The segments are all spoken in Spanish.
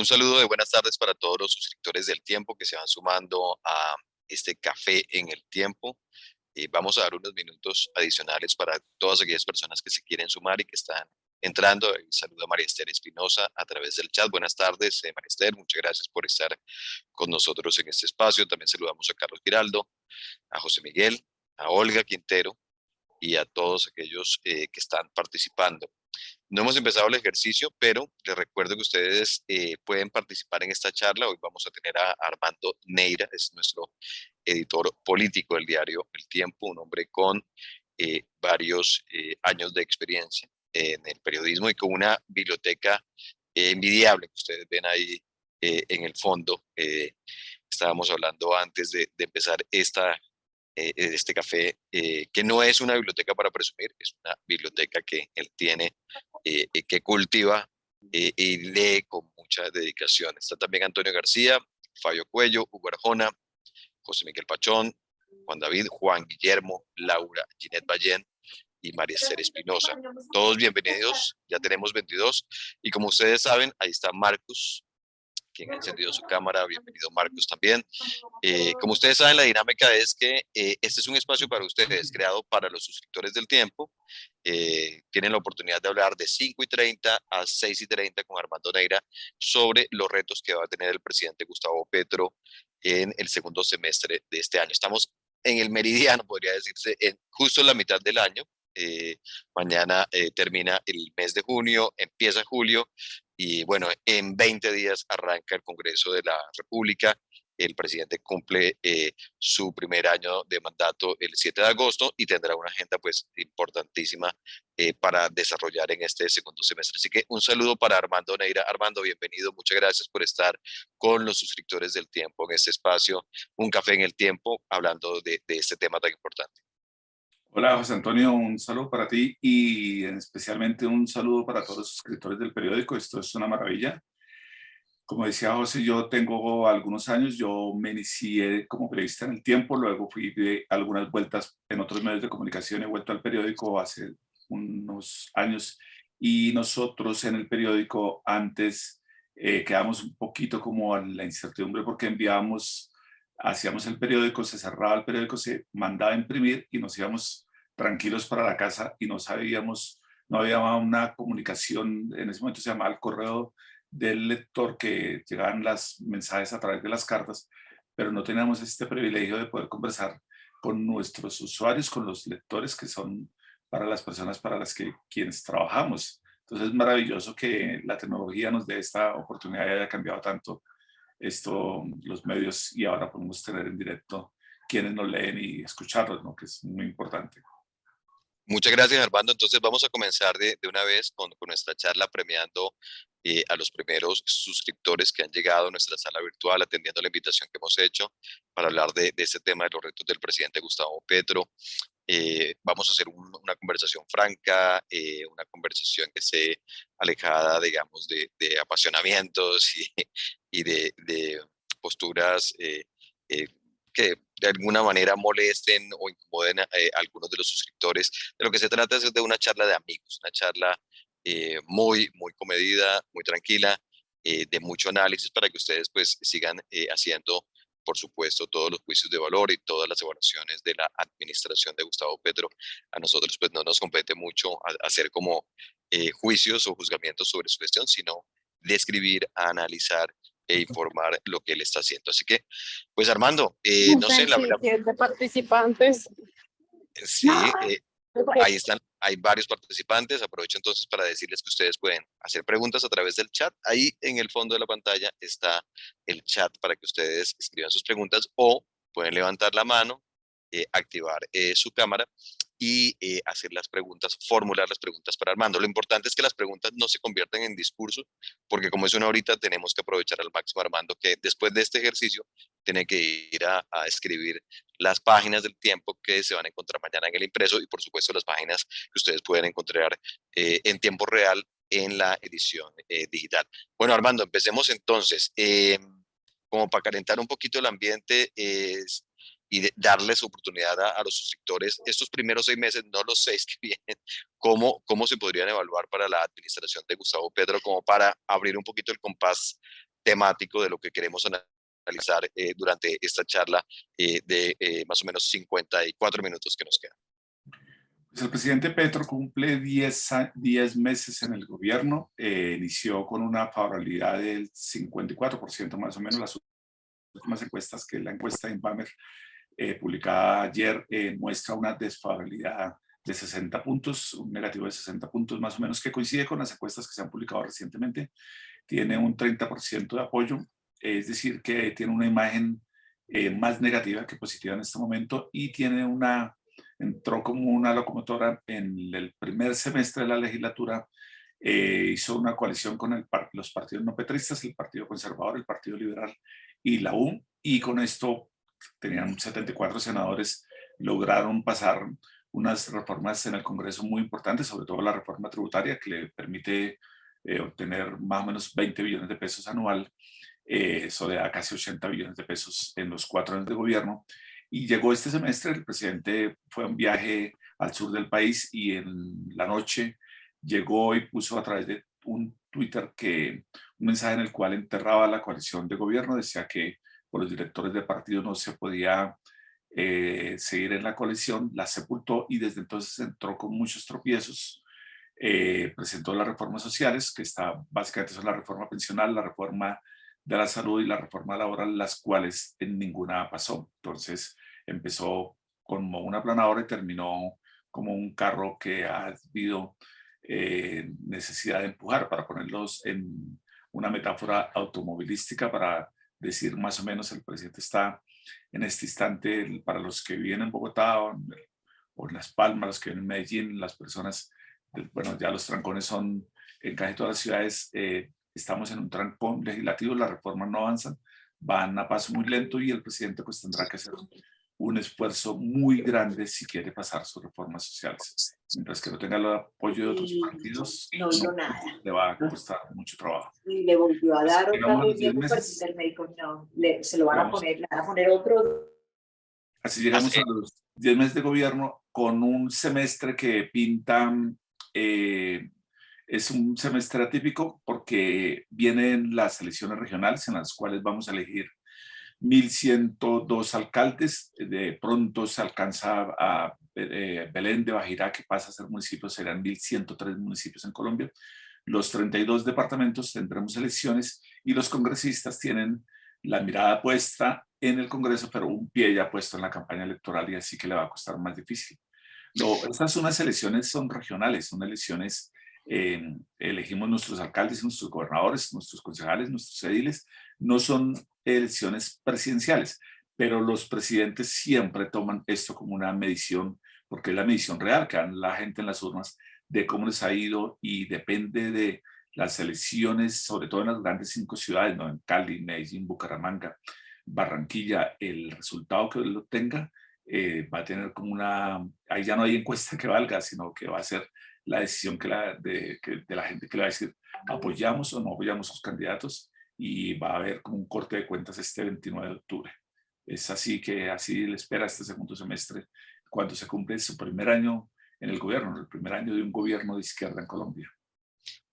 Un saludo de buenas tardes para todos los suscriptores del Tiempo que se van sumando a este café en el Tiempo. Vamos a dar unos minutos adicionales para todas aquellas personas que se quieren sumar y que están entrando. Saludo a María Esther Espinosa a través del chat. Buenas tardes, María Esther. Muchas gracias por estar con nosotros en este espacio. También saludamos a Carlos Giraldo, a José Miguel, a Olga Quintero y a todos aquellos que están participando. No hemos empezado el ejercicio, pero les recuerdo que ustedes pueden participar en esta charla. Hoy vamos a tener a Armando Neira, es nuestro editor político del diario El Tiempo, un hombre con varios años de experiencia en el periodismo y con una biblioteca envidiable que ustedes ven ahí en el fondo. Estábamos hablando antes de empezar este café, que no es una biblioteca para presumir, es una biblioteca que él tiene, que cultiva y lee con mucha dedicación. Está también Antonio García, Fabio Cuello, Hugo Arjona, José Miguel Pachón, Juan David, Juan Guillermo, Laura, Ginette Ballén y María Esther Espinosa. Todos bienvenidos, ya tenemos 22. Y como ustedes saben, ahí está Marcus, quien ha encendido su cámara. Bienvenido Marcus también. Como ustedes saben, la dinámica es que este es un espacio para ustedes, creado para los suscriptores del Tiempo. Tienen la oportunidad de hablar de 5:30 a 6:30 con Armando Neira sobre los retos que va a tener el presidente Gustavo Petro en el segundo semestre de este año. Estamos en el meridiano, podría decirse, justo en la mitad del año. Mañana termina el mes de junio, empieza julio y bueno, en 20 días arranca el Congreso de la República. El presidente cumple su primer año de mandato el 7 de agosto y tendrá una agenda pues importantísima para desarrollar en este segundo semestre. Así que un saludo para Armando Neira. Armando, bienvenido. Muchas gracias por estar con los suscriptores del Tiempo en este espacio, Un Café en el Tiempo, hablando de este tema tan importante. Hola José Antonio, un saludo para ti y especialmente un saludo para todos los suscriptores del periódico. Esto es una maravilla. Como decía José, yo tengo algunos años, yo me inicié como periodista en El Tiempo, luego fui de algunas vueltas en otros medios de comunicación, he vuelto al periódico hace unos años y nosotros en el periódico antes quedamos un poquito como en la incertidumbre porque hacíamos el periódico, se cerraba el periódico, se mandaba a imprimir y nos íbamos tranquilos para la casa y no sabíamos, no había una comunicación, en ese momento se llamaba el correo del lector, que llegaban los mensajes a través de las cartas, pero no teníamos este privilegio de poder conversar con nuestros usuarios, con los lectores, que son para las personas para las que quienes trabajamos. Entonces es maravilloso que la tecnología nos dé esta oportunidad y haya cambiado tanto esto, los medios, y ahora podemos tener en directo quienes nos leen y escucharlos, ¿no? Que es muy importante. Muchas gracias, Armando. Entonces vamos a comenzar de una vez con nuestra charla premiando a los primeros suscriptores que han llegado a nuestra sala virtual, atendiendo la invitación que hemos hecho para hablar de este tema de los retos del presidente Gustavo Petro. Vamos a hacer una conversación franca, una conversación que esté alejada, digamos, de apasionamientos y de posturas eh, que de alguna manera molesten o incomoden a algunos de los suscriptores. De lo que se trata es de una charla de amigos, una charla muy comedida, muy tranquila, de mucho análisis para que ustedes pues sigan haciendo, por supuesto, todos los juicios de valor y todas las evaluaciones de la administración de Gustavo Petro. A nosotros pues no nos compete mucho hacer como juicios o juzgamientos sobre su gestión, sino describir, analizar e informar lo que él está haciendo. Así que, pues Armando, no sé, De participantes. sí, ahí están, hay varios participantes. Aprovecho entonces para decirles que ustedes pueden hacer preguntas a través del chat. Ahí en el fondo de la pantalla está el chat para que ustedes escriban sus preguntas o pueden levantar la mano, activar su cámara y hacer las preguntas, formular las preguntas para Armando. Lo importante es que las preguntas no se conviertan en discurso, porque como es una horita, tenemos que aprovechar al máximo a Armando, que después de este ejercicio tiene que ir a escribir las páginas del Tiempo que se van a encontrar mañana en el impreso y por supuesto las páginas que ustedes pueden encontrar en tiempo real en la edición digital. Bueno, Armando, empecemos entonces. Como para calentar un poquito el ambiente y darles oportunidad a los suscriptores, estos primeros 6 meses, no los 6 que vienen, ¿cómo se podrían evaluar para la administración de Gustavo Petro, como para abrir un poquito el compás temático de lo que queremos analizar durante esta charla de más o menos 54 minutos que nos quedan. Pues el presidente Petro cumple 10 meses en el gobierno, inició con una favorabilidad del 54% más o menos. Las últimas encuestas, que la encuesta de Inbamer publicada ayer, muestra una desfavorabilidad de 60 puntos, un negativo de 60 puntos más o menos, que coincide con las encuestas que se han publicado recientemente. Tiene un 30% de apoyo, es decir, que tiene una imagen más negativa que positiva en este momento, y entró como una locomotora en el primer semestre de la legislatura. Hizo una coalición con los partidos no petristas, el Partido Conservador, el Partido Liberal y la U, y con esto tenían 74 senadores, lograron pasar unas reformas en el Congreso muy importantes, sobre todo la reforma tributaria, que le permite obtener más o menos 20 billones de pesos anual. Eso le da casi 80 billones de pesos en los 4 años de gobierno. Y llegó este semestre, el presidente fue a un viaje al sur del país, y en la noche llegó y puso a través de un Twitter un mensaje en el cual enterraba la coalición de gobierno. Decía que por los directores de partido no se podía seguir en la coalición, la sepultó, y desde entonces entró con muchos tropiezos. Presentó las reformas sociales, que básicamente son la reforma pensional, la reforma de la salud y la reforma laboral, las cuales en ninguna pasó. Entonces empezó como una planadora y terminó como un carro que ha habido necesidad de empujar, para ponerlos en una metáfora automovilística, para decir más o menos, el presidente está en este instante, para los que viven en Bogotá o en Las Palmas, los que viven en Medellín, las personas, bueno, ya los trancones son en casi todas las ciudades. Estamos en un trancón legislativo, las reformas no avanzan, van a paso muy lento, y el presidente pues tendrá que hacer un esfuerzo muy grande si quiere pasar sus reformas sociales. Mientras que no tenga el apoyo de otros partidos, no hizo nada. Le va a costar mucho trabajo. Y le volvió a dar otra vez, meses, el médico, no, se lo van a poner, le van a poner otro. Así llegamos a los 10 meses de gobierno, con un semestre que pinta, es un semestre atípico, porque vienen las elecciones regionales en las cuales vamos a elegir 1.102 alcaldes. De pronto se alcanza a Belén de Bajirá, que pasa a ser municipio, serán 1.103 municipios en Colombia. Los 32 departamentos tendremos elecciones, y los congresistas tienen la mirada puesta en el Congreso, pero un pie ya puesto en la campaña electoral, y así que le va a costar más difícil. Estas son unas elecciones, son regionales, son elecciones, elegimos nuestros alcaldes, nuestros gobernadores, nuestros concejales, nuestros ediles. No son elecciones presidenciales, pero los presidentes siempre toman esto como una medición, porque es la medición real que dan la gente en las urnas de cómo les ha ido, y depende de las elecciones, sobre todo en las grandes 5 ciudades, ¿no? En Cali, Medellín, Bucaramanga, Barranquilla, el resultado que lo tenga va a tener como ahí ya no hay encuesta que valga, sino que va a ser la decisión de la gente, que le va a decir apoyamos o no apoyamos a sus candidatos, y va a haber como un corte de cuentas este 29 de octubre. Es así que así le espera este segundo semestre, cuando se cumple su primer año en el gobierno, el primer año de un gobierno de izquierda en Colombia.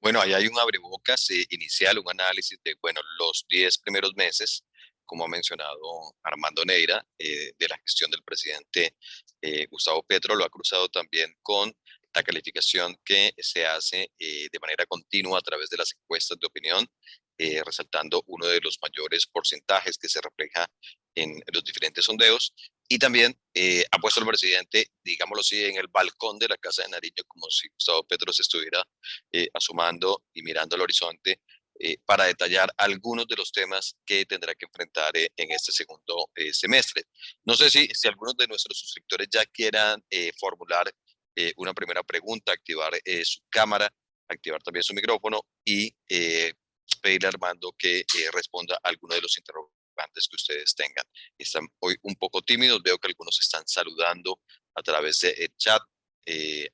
Bueno, ahí hay un abrebocas inicial, un análisis de, bueno, los 10 primeros meses, como ha mencionado Armando Neira, de la gestión del presidente Gustavo Petro. Lo ha cruzado también con la calificación que se hace de manera continua a través de las encuestas de opinión, resaltando uno de los mayores porcentajes que se refleja en los diferentes sondeos. Y también ha puesto al presidente, digámoslo así, en el balcón de la Casa de Nariño, como si Gustavo Petro se estuviera asomando y mirando al horizonte, para detallar algunos de los temas que tendrá que enfrentar en este segundo semestre. No sé si algunos de nuestros suscriptores ya quieran formular una primera pregunta, activar su cámara, activar también su micrófono, y pedirle a Armando que responda a alguno de los interrogantes que ustedes tengan. Están hoy un poco tímidos, veo que algunos están saludando a través del chat,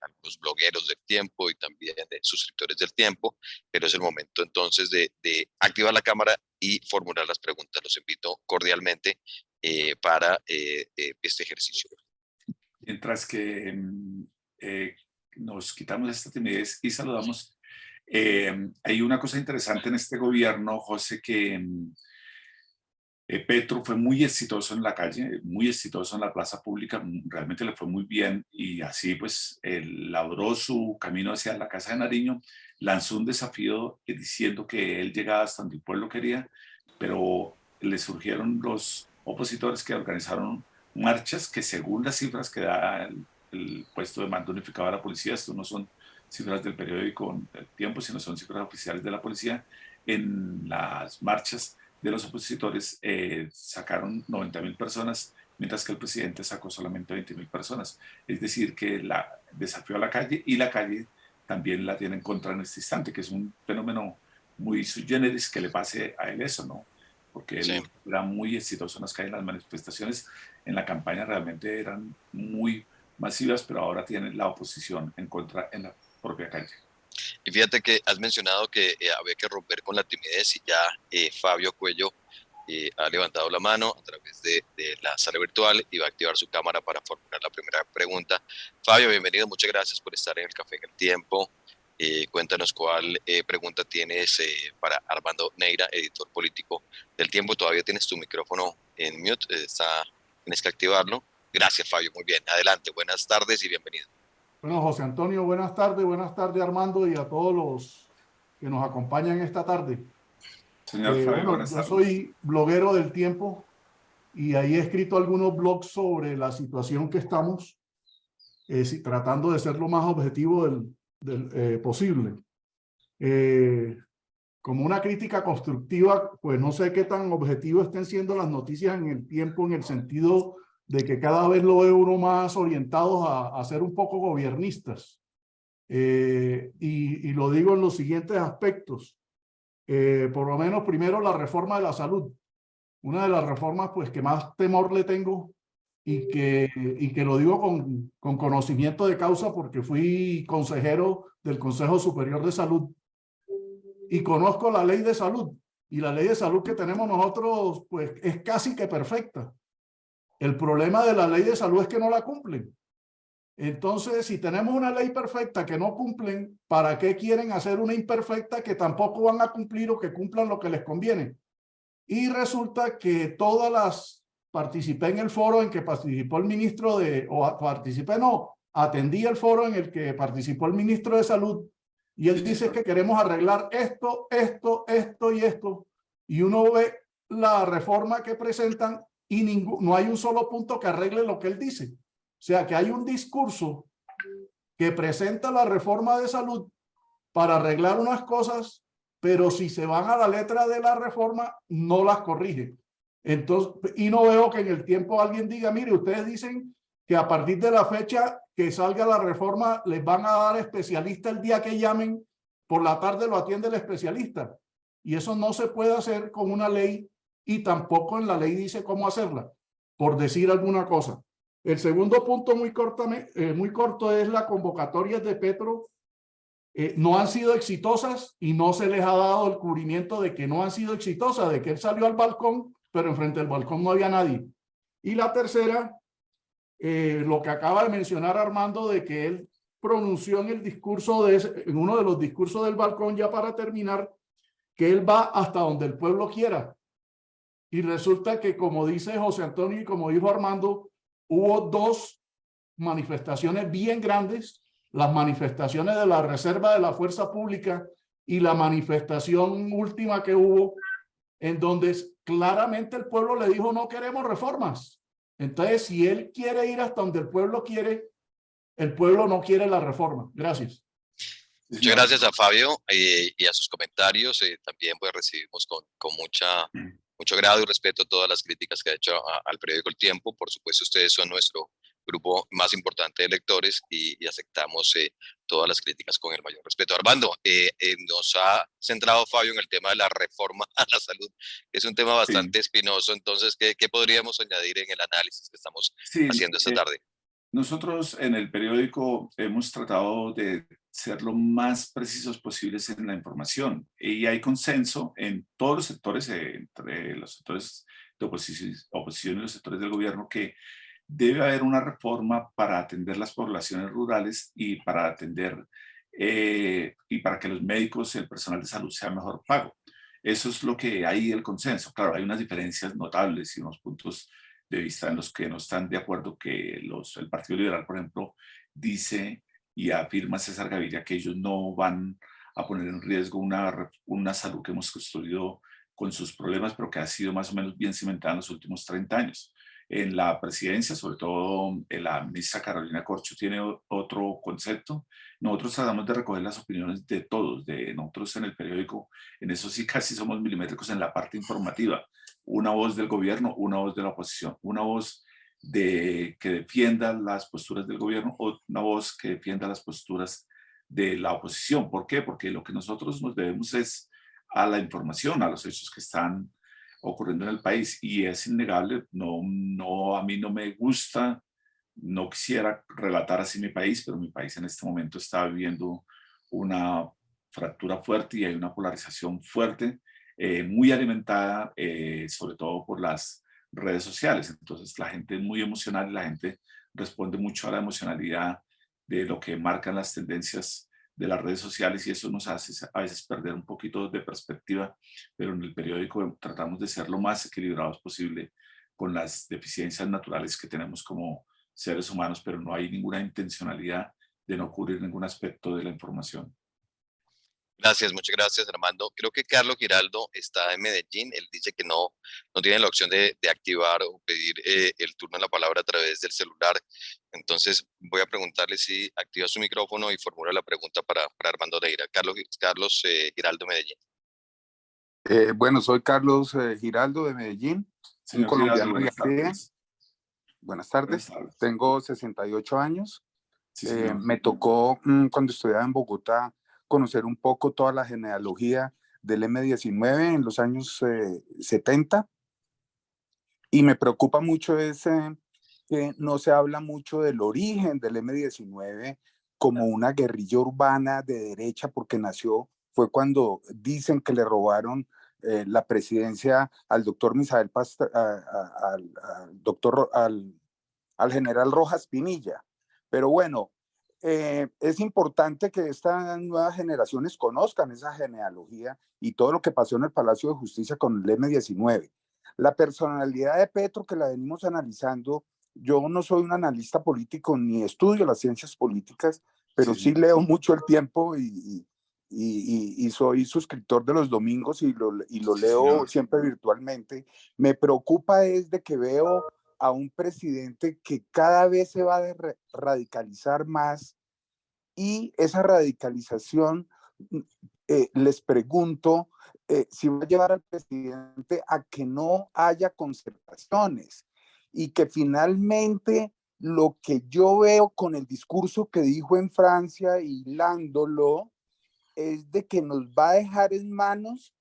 algunos blogueros del tiempo y también de suscriptores del tiempo, pero es el momento entonces de activar la cámara y formular las preguntas. Los invito cordialmente para este ejercicio. Mientras que nos quitamos esta timidez y saludamos, Hay una cosa interesante en este gobierno, José, que Petro fue muy exitoso en la calle, muy exitoso en la plaza pública, realmente le fue muy bien y así pues él labró su camino hacia la Casa de Nariño, lanzó un desafío diciendo que él llegaba hasta donde el pueblo quería, pero le surgieron los opositores que organizaron marchas que según las cifras que da el puesto de mando unificado de la policía, esto no son cifras del periódico El Tiempo, sino son cifras oficiales de la policía, en las marchas de los opositores sacaron 90.000 personas, mientras que el presidente sacó solamente 20.000 personas. Es decir, que la desafió a la calle y la calle también la tiene en contra en este instante, que es un fenómeno muy sui generis que le pase a él eso, ¿no? Porque Sí. él era muy exitoso en las calles, las manifestaciones en la campaña realmente eran muy masivas, pero ahora tiene la oposición en contra en la propia calle. Y fíjate que has mencionado que había que romper con la timidez y ya Fabio Cuello ha levantado la mano a través de la sala virtual y va a activar su cámara para formular la primera pregunta. Fabio, bienvenido, muchas gracias por estar en el Café en el Tiempo. Cuéntanos cuál pregunta tienes para Armando Neira, editor político del Tiempo. Todavía tienes tu micrófono en mute, tienes que activarlo. Gracias, Fabio, muy bien. Adelante, buenas tardes y bienvenido. Bueno, José Antonio, buenas tardes Armando y a todos los que nos acompañan esta tarde. Señor Fabio, Bueno, buenas yo tardes. soy bloguero del Tiempo y ahí he escrito algunos blogs sobre la situación que estamos, tratando de ser lo más objetivo posible. Como una crítica constructiva, pues no sé qué tan objetivo estén siendo las noticias en el Tiempo, en el sentido de que cada vez lo ve uno más orientados a ser un poco gobiernistas. Y lo digo en los siguientes aspectos. Por lo menos primero la reforma de la salud. Una de las reformas pues que más temor le tengo y que lo digo con conocimiento de causa porque fui consejero del Consejo Superior de Salud y conozco la ley de salud. Y la ley de salud que tenemos nosotros pues es casi que perfecta. El problema de la ley de salud es que no la cumplen. Entonces, si tenemos una ley perfecta que no cumplen, ¿para qué quieren hacer una imperfecta que tampoco van a cumplir o que cumplan lo que les conviene? Y resulta que todas las, participé en el foro en que participó el ministro atendí el foro en el que participó el ministro de Salud y él dice que queremos arreglar esto, esto, esto y esto. Y uno ve la reforma que presentan y no hay un solo punto que arregle lo que él dice. O sea, que hay un discurso que presenta la reforma de salud para arreglar unas cosas, pero si se van a la letra de la reforma, no las corrige. Entonces, y no veo que en el Tiempo alguien diga, mire, ustedes dicen que a partir de la fecha que salga la reforma, les van a dar especialista el día que llamen, por la tarde lo atiende el especialista. Y eso no se puede hacer con una ley y tampoco en la ley dice cómo hacerla, por decir alguna cosa. El segundo punto muy corto es la convocatoria de Petro. No han sido exitosas y no se les ha dado el cubrimiento de que no han sido exitosas, de que él salió al balcón, pero enfrente del balcón no había nadie. Y la tercera, lo que acaba de mencionar Armando, de que él pronunció en el discurso en uno de los discursos del balcón, ya para terminar, que él va hasta donde el pueblo quiera. Y resulta que, como dice José Antonio y como dijo Armando, hubo dos manifestaciones bien grandes, las manifestaciones de la Reserva de la Fuerza Pública y la manifestación última que hubo, en donde claramente el pueblo le dijo no queremos reformas. Entonces, si él quiere ir hasta donde el pueblo quiere, el pueblo no quiere la reforma. Gracias. Muchas gracias a Fabio y a sus comentarios. También pues recibimos con mucho agrado y respeto todas las críticas que ha hecho al periódico El Tiempo. Por supuesto, ustedes son nuestro grupo más importante de lectores y aceptamos todas las críticas con el mayor respeto. Armando, nos ha centrado Fabio en el tema de la reforma a la salud, que es un tema bastante espinoso. Entonces, ¿qué podríamos añadir en el análisis que estamos haciendo esta tarde? Nosotros en el periódico hemos tratado de ser lo más precisos posibles en la información y hay consenso en todos los sectores, entre los sectores de oposición y los sectores del gobierno, que debe haber una reforma para atender las poblaciones rurales y para atender y para que los médicos y el personal de salud sea mejor pago. Eso es lo que hay el consenso. Claro, hay unas diferencias notables y unos puntos de vista en los que no están de acuerdo, que el Partido Liberal, por ejemplo, dice y afirma César Gaviria que ellos no van a poner en riesgo una salud que hemos construido con sus problemas, pero que ha sido más o menos bien cimentada en los últimos 30 años. En la presidencia, sobre todo la ministra Carolina Corcho tiene otro concepto. Nosotros tratamos de recoger las opiniones de todos, de nosotros en el periódico, en eso sí casi somos milimétricos en la parte informativa. Una voz del gobierno, una voz de la oposición, una voz que defienda las posturas del gobierno o una voz que defienda las posturas de la oposición. ¿Por qué? Porque lo que nosotros nos debemos es a la información, a los hechos que están ocurriendo en el país, y es innegable. A mí no me gusta, no quisiera relatar así mi país, pero mi país en este momento está viviendo una fractura fuerte y hay una polarización fuerte, muy alimentada, sobre todo por las redes sociales. Entonces la gente es muy emocional y la gente responde mucho a la emocionalidad de lo que marcan las tendencias de las redes sociales, y eso nos hace a veces perder un poquito de perspectiva, pero en el periódico tratamos de ser lo más equilibrados posible con las deficiencias naturales que tenemos como seres humanos, pero no hay ninguna intencionalidad de no cubrir ningún aspecto de la información. Gracias, muchas gracias, Armando. Creo que Carlos Giraldo está en Medellín. Él dice que no tiene la opción de activar o pedir el turno de la palabra a través del celular. Entonces voy a preguntarle si activa su micrófono y formula la pregunta para Armando Neira. Carlos Giraldo, Medellín. Bueno, soy Carlos Giraldo de Medellín, un Señor colombiano Giraldo, de buenas a pie. tardes. Buenas tardes. Buenas tardes. Tengo 68 años. Sí, señor. Me tocó, cuando estudiaba en Bogotá, conocer un poco toda la genealogía del M-19 en los años 70. Y me preocupa mucho que no se habla mucho del origen del M-19 como una guerrilla urbana de derecha, porque fue cuando dicen que le robaron la presidencia al doctor Misael al general Rojas Pinilla. Pero bueno, es importante que estas nuevas generaciones conozcan esa genealogía y todo lo que pasó en el Palacio de Justicia con el M-19. La personalidad de Petro, que la venimos analizando, yo no soy un analista político ni estudio las ciencias políticas, pero sí leo mucho El Tiempo y soy suscriptor de Los Domingos y lo leo siempre virtualmente. Me preocupa es de que veo a un presidente que cada vez se va a radicalizar más, y esa radicalización, les pregunto si va a llevar al presidente a que no haya concertaciones y que finalmente lo que yo veo con el discurso que dijo en Francia, hilándolo, es de que nos va a dejar en manos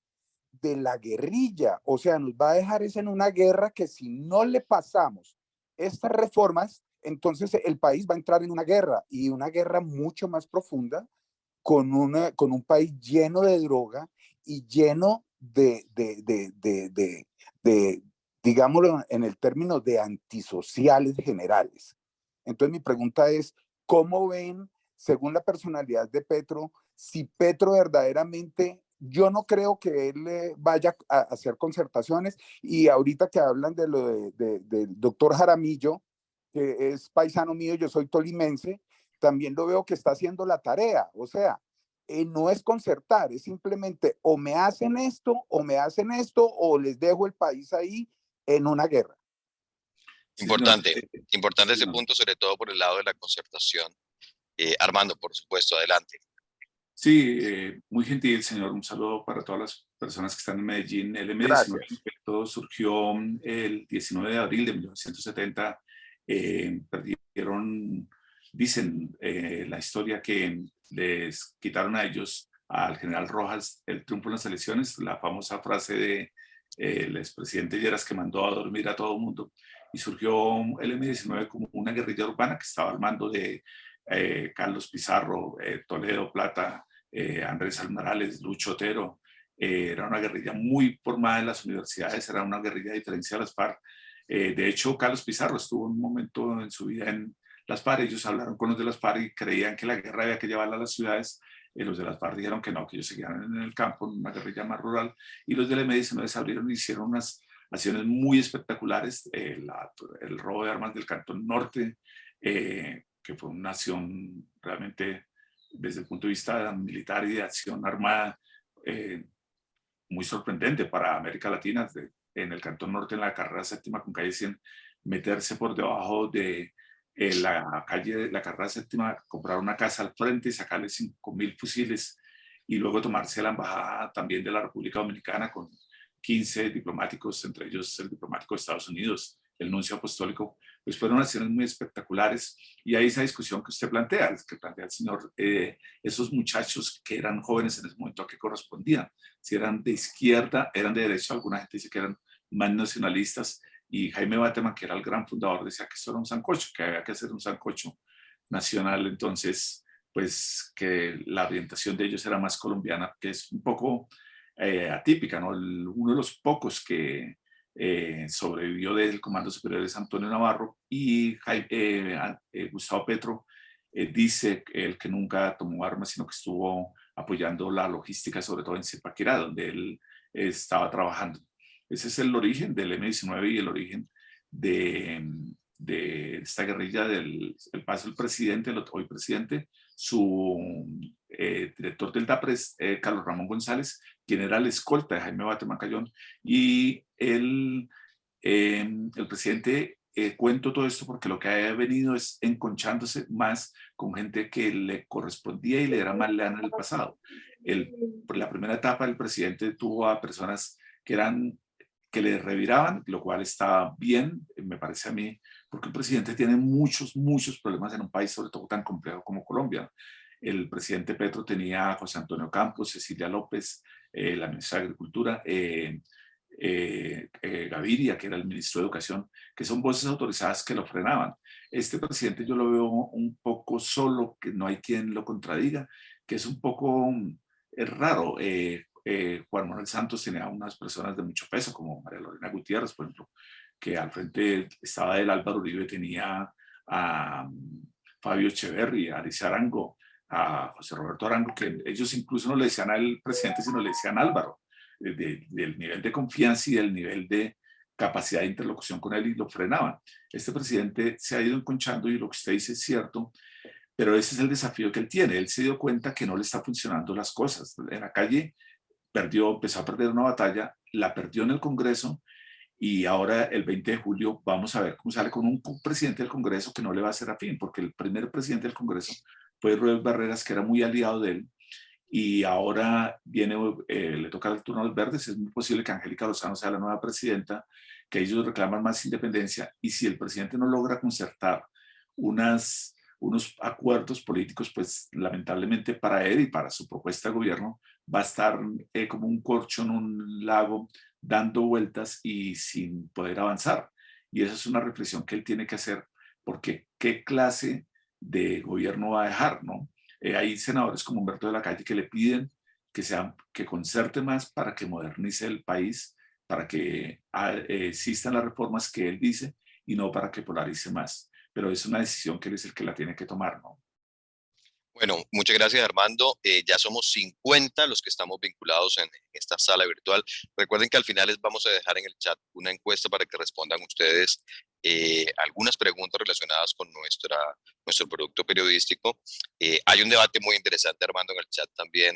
de la guerrilla, o sea, nos va a dejar en una guerra que si no le pasamos estas reformas, entonces el país va a entrar en una guerra, y una guerra mucho más profunda, con un país lleno de droga y lleno digámoslo en el término de antisociales generales. Entonces mi pregunta es, ¿cómo ven, según la personalidad de Petro, si Petro verdaderamente, yo no creo que él vaya a hacer concertaciones? Y ahorita que hablan de lo del doctor Jaramillo, que es paisano mío, yo soy tolimense, también lo veo que está haciendo la tarea. O sea, no es concertar, es simplemente o me hacen esto o les dejo el país ahí en una guerra. Importante ese punto, sobre todo por el lado de la concertación. Armando, por supuesto, adelante. Sí, muy gentil, señor. Un saludo para todas las personas que están en Medellín. El M-19 surgió el 19 de abril de 1970. Dicen la historia, que les quitaron a ellos, al general Rojas, el triunfo en las elecciones, la famosa frase de el expresidente Lleras, que mandó a dormir a todo el mundo, y surgió el M-19 como una guerrilla urbana que estaba al mando de Carlos Pizarro, Toledo Plata, Andrés Almarales, Lucho Otero. Era una guerrilla muy formada en las universidades, era una guerrilla a diferencia de las FARC. De hecho, Carlos Pizarro estuvo en un momento en su vida en las FARC. Ellos hablaron con los de las FARC y creían que la guerra había que llevarla a las ciudades. Los de las FARC dijeron que no, que ellos seguían en el campo, en una guerrilla más rural. Y los del M-19 les abrieron y hicieron unas acciones muy espectaculares. El robo de armas del Cantón Norte, que fue una acción realmente desde el punto de vista militar y de acción armada muy sorprendente para América Latina. En el Cantón Norte, en la carrera séptima con calle 100, meterse por debajo de la calle, la carrera séptima, comprar una casa al frente y sacarle 5.000 fusiles y luego tomarse la embajada también de la República Dominicana con 15 diplomáticos, entre ellos el diplomático de Estados Unidos, el nuncio apostólico. Pues fueron acciones muy espectaculares y hay esa discusión que usted plantea, que plantea el señor, esos muchachos que eran jóvenes en ese momento, ¿a qué correspondían? Si eran de izquierda, eran de derecha, alguna gente dice que eran más nacionalistas, y Jaime Bateman, que era el gran fundador, decía que esto era un sancocho, que había que hacer un sancocho nacional. Entonces, pues que la orientación de ellos era más colombiana, que es un poco atípica, ¿no? Uno de los pocos que sobrevivió del Comando Superior es Antonio Navarro, y Gustavo Petro dice el que nunca tomó armas, sino que estuvo apoyando la logística, sobre todo en Zipaquirá, donde él estaba trabajando. Ese es el origen del M-19 y el origen de esta guerrilla del paso del presidente, el hoy presidente, su director del DAPRES, Carlos Ramón González, quien era el escolta de Jaime Bateman Cayón, y el presidente, cuento todo esto porque lo que ha venido es enconchándose más con gente que le correspondía y le era más leal en el pasado. Por la primera etapa, el presidente tuvo a personas que le reviraban, lo cual está bien, me parece a mí, porque el presidente tiene muchos problemas en un país, sobre todo tan complejo como Colombia. El presidente Petro tenía a José Antonio Campos, Cecilia López, la ministra de Agricultura, Gaviria, que era el ministro de Educación, que son voces autorizadas que lo frenaban. Este presidente yo lo veo un poco solo, que no hay quien lo contradiga, que es un poco raro. Juan Manuel Santos tenía unas personas de mucho peso, como María Lorena Gutiérrez, por ejemplo, que al frente estaba del Álvaro Uribe, tenía a Fabio Echeverri, a Alicia Arango, a José Roberto Arango, que ellos incluso no le decían al presidente, sino le decían Álvaro, del nivel de confianza y del nivel de capacidad de interlocución con él, y lo frenaban. Este presidente se ha ido enconchando, y lo que usted dice es cierto, pero ese es el desafío que él tiene. Él se dio cuenta que no le está funcionando las cosas. En la calle empezó a perder una batalla, la perdió en el Congreso, y ahora el 20 de julio vamos a ver cómo sale con un presidente del Congreso que no le va a hacer afín, porque el primer presidente del Congreso fue Rubén Barreras, que era muy aliado de él, y ahora le toca el turno a los verdes. Es muy posible que Angélica Lozano sea la nueva presidenta, que ellos reclaman más independencia, y si el presidente no logra concertar unos acuerdos políticos, pues lamentablemente para él y para su propuesta de gobierno va a estar como un corcho en un lago, dando vueltas y sin poder avanzar. Y esa es una reflexión que él tiene que hacer, porque qué clase de gobierno va a dejar, ¿no? Hay senadores como Humberto de la Calle que le piden que concerte más para que modernice el país, para que existan las reformas que él dice, y no para que polarice más. Pero es una decisión que él es el que la tiene que tomar, ¿no? Bueno, muchas gracias, Armando. Ya somos 50 los que estamos vinculados en esta sala virtual. Recuerden que al final les vamos a dejar en el chat una encuesta para que respondan ustedes algunas preguntas relacionadas con nuestro producto periodístico. Hay un debate muy interesante, Armando, en el chat también.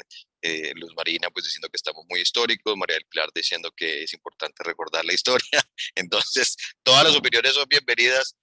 Luz Marina pues diciendo que estamos muy históricos, María del Pilar diciendo que es importante recordar la historia. Entonces, todas las opiniones son bienvenidas.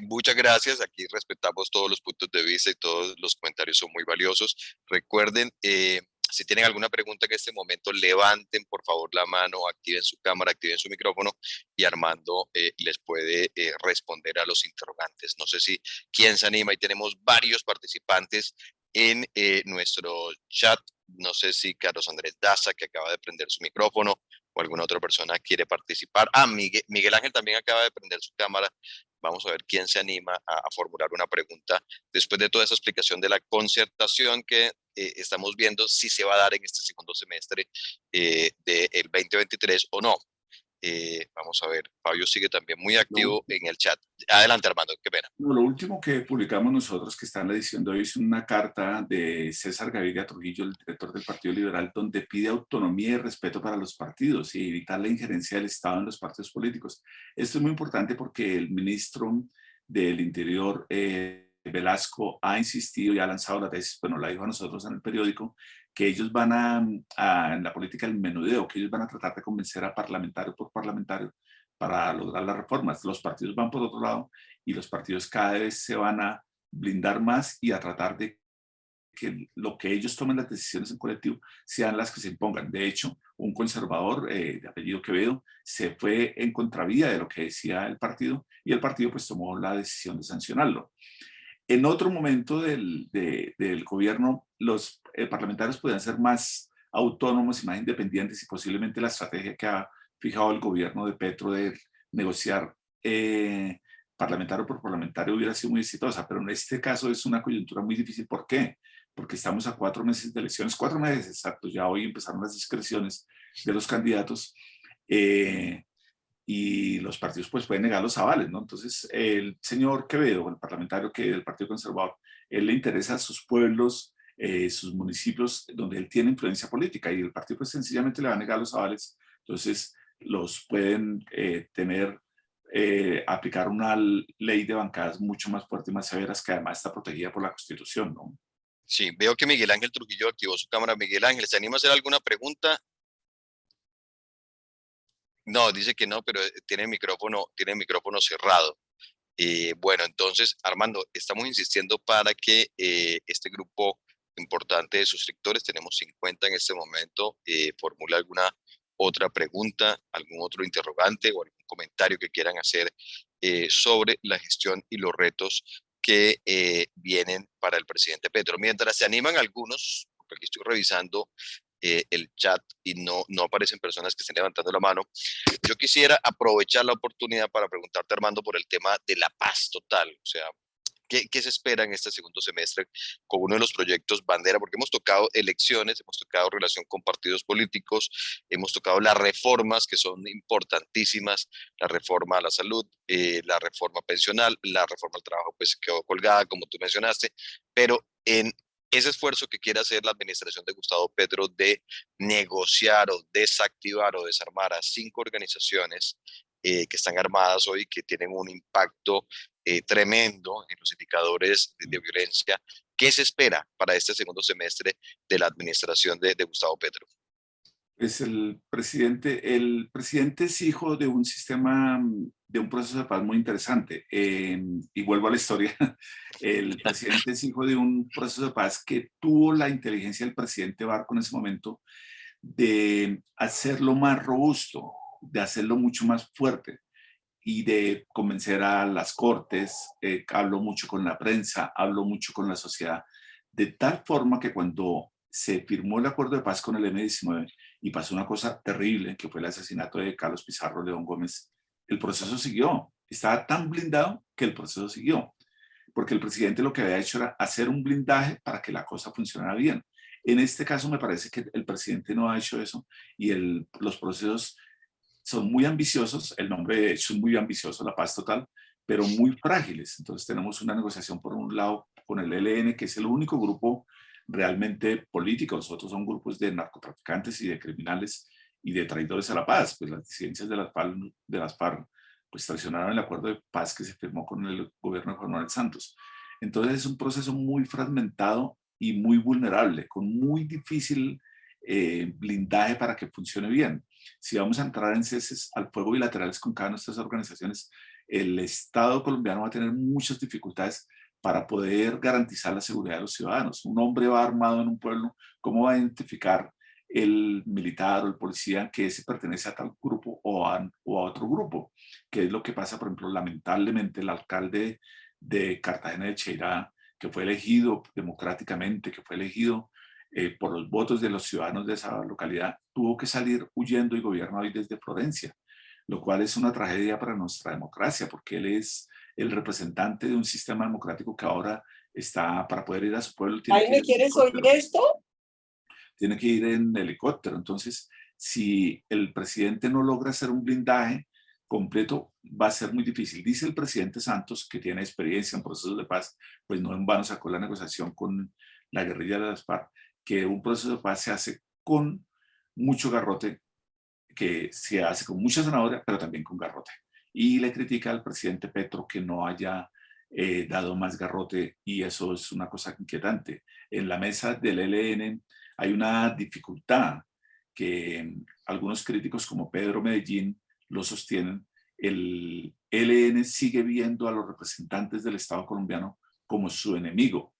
Muchas gracias, aquí respetamos todos los puntos de vista y todos los comentarios son muy valiosos. Recuerden, si tienen alguna pregunta en este momento, levanten por favor la mano, activen su cámara, activen su micrófono, y Armando les puede responder a los interrogantes. No sé si quién se anima, y tenemos varios participantes en nuestro chat. No sé si Carlos Andrés Daza, que acaba de prender su micrófono, o alguna otra persona quiere participar. Miguel Ángel también acaba de prender su cámara. Vamos a ver quién se anima a formular una pregunta después de toda esa explicación de la concertación que estamos viendo, si se va a dar en este segundo semestre del 2023 o no. Vamos a ver, Fabio sigue también muy activo en el chat. Adelante, Armando, qué pena. No, lo último que publicamos nosotros, que está en la edición de hoy, es una carta de César Gaviria Trujillo, el director del Partido Liberal, donde pide autonomía y respeto para los partidos y evitar la injerencia del Estado en los partidos políticos. Esto es muy importante porque el ministro del Interior, Velasco, ha insistido y ha lanzado la tesis, bueno, la dijo a nosotros en el periódico, que ellos van en la política del menudeo, que ellos van a tratar de convencer a parlamentario por parlamentario para lograr las reformas. Los partidos van por otro lado y los partidos cada vez se van a blindar más y a tratar de que lo que ellos tomen las decisiones en colectivo sean las que se impongan. De hecho, un conservador de apellido Quevedo se fue en contravía de lo que decía el partido y el partido pues tomó la decisión de sancionarlo. En otro momento del gobierno, los parlamentarios podían ser más autónomos y más independientes y posiblemente la estrategia que ha fijado el gobierno de Petro de negociar parlamentario por parlamentario hubiera sido muy exitosa, pero en este caso es una coyuntura muy difícil. ¿Por qué? Porque estamos a 4 meses de elecciones, 4 meses exactos, ya hoy empezaron las discreciones de los candidatos y los partidos pues pueden negar los avales, ¿no? Entonces el señor Quevedo, el parlamentario que del Partido Conservador, él le interesa a sus pueblos, sus municipios donde él tiene influencia política y el partido pues sencillamente le va a negar los avales, entonces los pueden aplicar una ley de bancadas mucho más fuerte y más severas que además está protegida por la Constitución, ¿no? Sí, veo que Miguel Ángel Trujillo activó su cámara. Miguel Ángel, ¿se anima a hacer alguna pregunta? No, dice que no, pero tiene el micrófono cerrado. Bueno, entonces, Armando, estamos insistiendo para que este grupo importante de suscriptores, tenemos 50 en este momento, formule alguna otra pregunta, algún otro interrogante o algún comentario que quieran hacer sobre la gestión y los retos que vienen para el presidente Petro. Mientras se animan algunos, porque aquí estoy revisando el chat y no aparecen personas que estén levantando la mano, yo quisiera aprovechar la oportunidad para preguntarte, Armando, por el tema de la paz total. O sea, ¿qué se espera en este segundo semestre con uno de los proyectos bandera? Porque hemos tocado elecciones, hemos tocado relación con partidos políticos, hemos tocado las reformas que son importantísimas, la reforma a la salud, la reforma pensional, la reforma al trabajo pues quedó colgada, como tú mencionaste, pero en ese esfuerzo que quiere hacer la administración de Gustavo Petro de negociar o desactivar o desarmar a 5 organizaciones que están armadas hoy, que tienen un impacto tremendo en los indicadores de violencia. ¿Qué se espera para este segundo semestre de la administración de Gustavo Petro? Pues el presidente es hijo de un sistema, de un proceso de paz muy interesante. Y vuelvo a la historia. El presidente es hijo de un proceso de paz que tuvo la inteligencia del presidente Barco en ese momento de hacerlo más robusto, de hacerlo mucho más fuerte y de convencer a las cortes. Habló mucho con la prensa, habló mucho con la sociedad, de tal forma que cuando se firmó el acuerdo de paz con el M-19 y pasó una cosa terrible, que fue el asesinato de Carlos Pizarro León Gómez, el proceso siguió. Estaba tan blindado que el proceso siguió, porque el presidente lo que había hecho era hacer un blindaje para que la cosa funcionara bien. En este caso me parece que el presidente no ha hecho eso y los procesos son muy ambiciosos, el nombre de hecho es muy ambicioso, la paz total, pero muy frágiles. Entonces tenemos una negociación por un lado con el ELN, que es el único grupo realmente político. Los otros son grupos de narcotraficantes y de criminales y de traidores a la paz. Pues las disidencias de las FARC pues traicionaron el acuerdo de paz que se firmó con el gobierno de Juan Manuel Santos. Entonces es un proceso muy fragmentado y muy vulnerable, con muy difícil blindaje para que funcione bien. Si vamos a entrar en ceses al fuego bilaterales con cada una de estas organizaciones, el Estado colombiano va a tener muchas dificultades para poder garantizar la seguridad de los ciudadanos. Un hombre va armado en un pueblo, ¿cómo va a identificar el militar o el policía que ese pertenece a tal grupo o a otro grupo? Que es lo que pasa, por ejemplo, lamentablemente el alcalde de Cartagena de Cheirá, que fue elegido democráticamente, que fue elegido por los votos de los ciudadanos de esa localidad, tuvo que salir huyendo y gobierna hoy desde Florencia, lo cual es una tragedia para nuestra democracia, porque él es el representante de un sistema democrático que ahora está, para poder ir a su pueblo, ¿Ahí me quieres oír esto? tiene que ir en helicóptero. Entonces, si el presidente no logra hacer un blindaje completo, va a ser muy difícil. Dice el presidente Santos, que tiene experiencia en procesos de paz, pues no en vano sacó la negociación con la guerrilla de las FARC, que un proceso de paz se hace con mucho garrote, que se hace con mucha zanahoria, pero también con garrote. Y le critica al presidente Petro que no haya dado más garrote, y eso es una cosa inquietante. En la mesa del ELN hay una dificultad que algunos críticos como Pedro Medellín lo sostienen. El ELN sigue viendo a los representantes del Estado colombiano como su enemigo,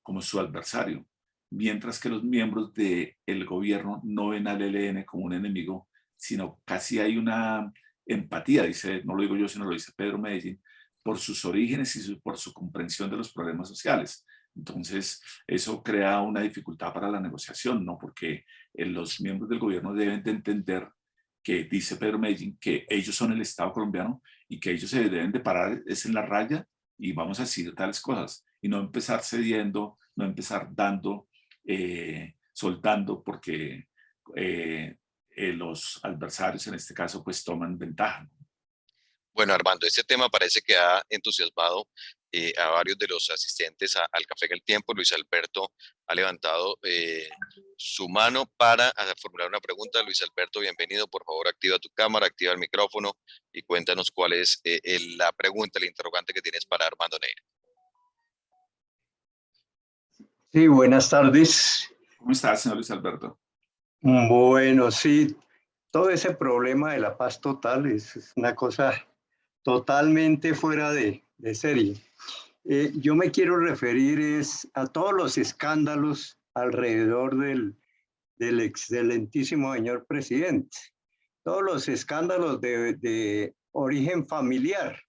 como su adversario, mientras que los miembros del gobierno no ven al ELN como un enemigo, sino casi hay una empatía, dice, no lo digo yo, sino lo dice Pedro Medellín, por sus orígenes y por su comprensión de los problemas sociales. Entonces, eso crea una dificultad para la negociación, ¿no? Porque los miembros del gobierno deben de entender que, dice Pedro Medellín, que ellos son el Estado colombiano y que ellos se deben de parar es en la raya y vamos a decir tales cosas y no empezar cediendo, no empezar dando, soltando, porque los adversarios en este caso pues toman ventaja. Bueno, Armando, este tema parece que ha entusiasmado a varios de los asistentes al Café en el Tiempo. Luis Alberto ha levantado su mano para formular una pregunta. Luis Alberto, bienvenido. Por favor, activa tu cámara, activa el micrófono y cuéntanos cuál es la pregunta, el interrogante que tienes para Armando Neira. Sí, buenas tardes. ¿Cómo estás, señor Luis Alberto? Bueno, sí, todo ese problema de la paz total es una cosa totalmente fuera de serie. Yo me quiero referir a todos los escándalos alrededor del excelentísimo señor presidente. Todos los escándalos de origen familiar.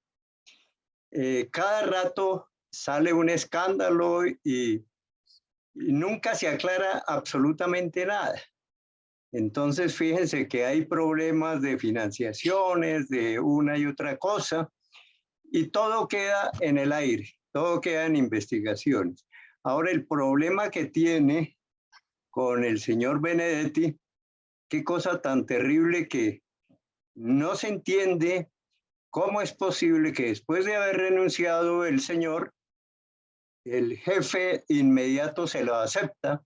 Cada rato sale un escándalo y nunca se aclara absolutamente nada. Entonces, fíjense que hay problemas de financiaciones, de una y otra cosa, y todo queda en el aire, todo queda en investigaciones. Ahora, el problema que tiene con el señor Benedetti, qué cosa tan terrible que no se entiende cómo es posible que después de haber renunciado el señor, el jefe inmediato se lo acepta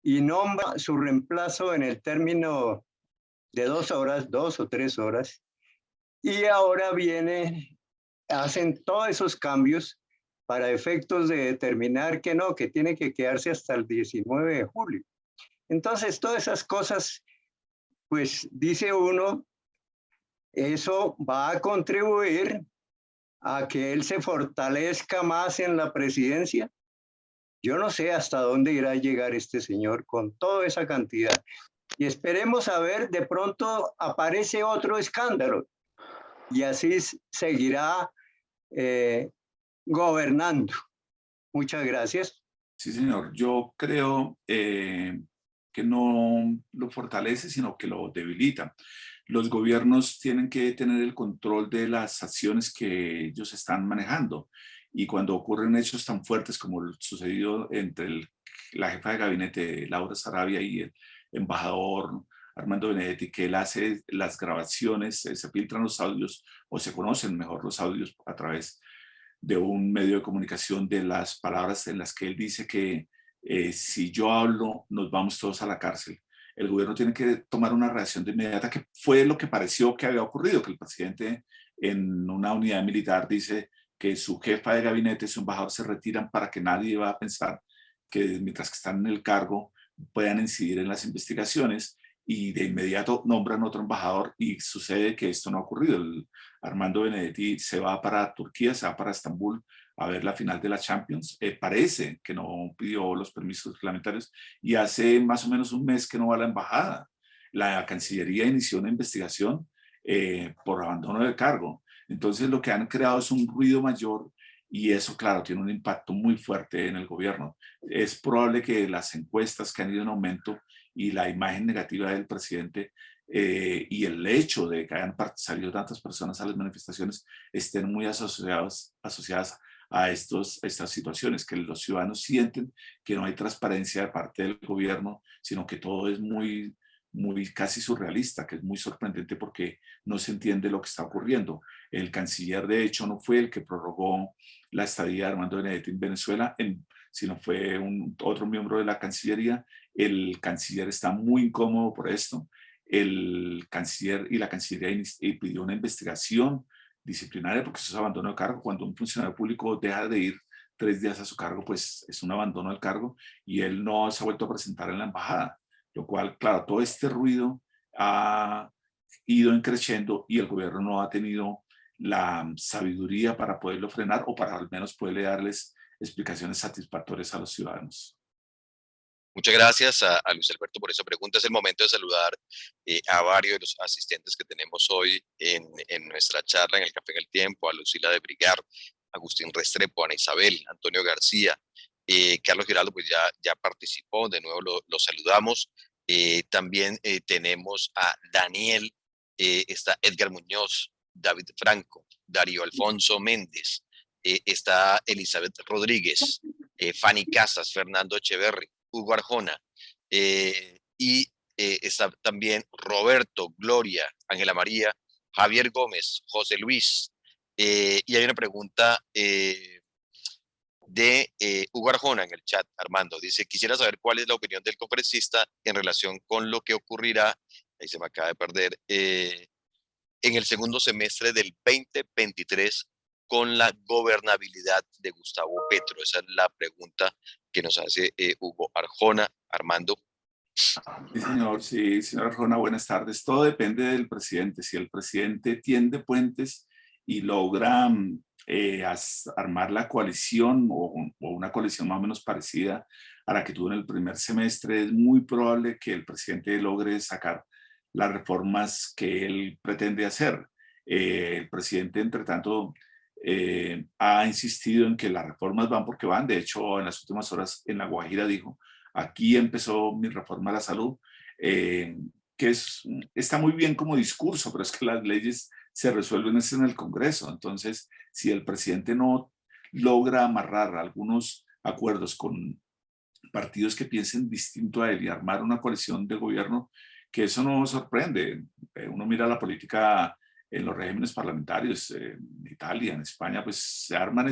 y nombra su reemplazo en el término de 2 horas, 2 o 3 horas, y ahora hacen todos esos cambios para efectos de determinar que no, que tiene que quedarse hasta el 19 de julio. Entonces, todas esas cosas, pues dice uno, eso va a contribuir a que él se fortalezca más en la presidencia. Yo no sé hasta dónde irá a llegar este señor con toda esa cantidad. Y esperemos a ver, de pronto aparece otro escándalo. Y así seguirá gobernando. Muchas gracias. Sí, señor. Yo creo que no lo fortalece, sino que lo debilita. Los gobiernos tienen que tener el control de las acciones que ellos están manejando. Y cuando ocurren hechos tan fuertes como el sucedido entre la jefa de gabinete, Laura Sarabia, y el embajador Armando Benedetti, que él hace las grabaciones, se filtran los audios, o se conocen mejor los audios a través de un medio de comunicación, de las palabras en las que él dice que si yo hablo, nos vamos todos a la cárcel. El gobierno tiene que tomar una reacción de inmediata, que fue lo que pareció que había ocurrido, que el presidente en una unidad militar dice que su jefa de gabinete y su embajador se retiran para que nadie va a pensar que mientras que están en el cargo puedan incidir en las investigaciones, y de inmediato nombran otro embajador y sucede que esto no ha ocurrido. Armando Benedetti se va para Turquía, se va para Estambul a ver la final de la Champions. Parece que no pidió los permisos reglamentarios y hace más o menos un mes que no va a la embajada. La Cancillería inició una investigación por abandono de cargo. Entonces lo que han creado es un ruido mayor, y eso, claro, tiene un impacto muy fuerte en el gobierno. Es probable que las encuestas que han ido en aumento y la imagen negativa del presidente y el hecho de que hayan salido tantas personas a las manifestaciones estén muy asociadas a estas situaciones, que los ciudadanos sienten que no hay transparencia de parte del gobierno, sino que todo es muy, muy casi surrealista, que es muy sorprendente porque no se entiende lo que está ocurriendo. El canciller, de hecho, no fue el que prorrogó la estadía de Armando Benedetti en Venezuela, sino fue otro miembro de la Cancillería. El canciller está muy incómodo por esto. El canciller y la Cancillería pidió una investigación disciplinaria porque eso es abandono de cargo. Cuando un funcionario público deja de ir 3 días a su cargo, pues es un abandono del cargo, y él no se ha vuelto a presentar en la embajada, lo cual, claro, todo este ruido ha ido creciendo y el gobierno no ha tenido la sabiduría para poderlo frenar o para al menos poderle darles explicaciones satisfactorias a los ciudadanos. Muchas gracias a Luis Alberto por esa pregunta. Es el momento de saludar a varios de los asistentes que tenemos hoy en nuestra charla en el Café en el Tiempo, a Lucila de Brigar, Agustín Restrepo, Ana Isabel, Antonio García, Carlos Giraldo, pues ya participó, de nuevo lo saludamos. También tenemos a Daniel, está Edgar Muñoz, David Franco, Darío Alfonso Méndez, está Elizabeth Rodríguez, Fanny Casas, Fernando Echeverri, Hugo Arjona, y está también Roberto, Gloria, Ángela María, Javier Gómez, José Luis, y hay una pregunta de Hugo Arjona en el chat. Armando dice: quisiera saber cuál es la opinión del conferencista en relación con lo que ocurrirá, ahí se me acaba de perder, en el segundo semestre del 2023 con la gobernabilidad de Gustavo Petro. Esa es la pregunta que nos hace Hugo Arjona. Armando. Sí, señor Arjona, buenas tardes. Todo depende del presidente. Si el presidente tiende puentes y logra armar la coalición o una coalición más o menos parecida a la que tuvo en el primer semestre, es muy probable que el presidente logre sacar las reformas que él pretende hacer. El presidente, entre tanto, ha insistido en que las reformas van porque van. De hecho, en las últimas horas en La Guajira dijo: aquí empezó mi reforma a la salud, que está muy bien como discurso, pero es que las leyes se resuelven en el Congreso. Entonces, si el presidente no logra amarrar algunos acuerdos con partidos que piensen distinto a él y armar una coalición de gobierno, que eso no sorprende. Uno mira la política en los regímenes parlamentarios, en Italia, en España, pues se arman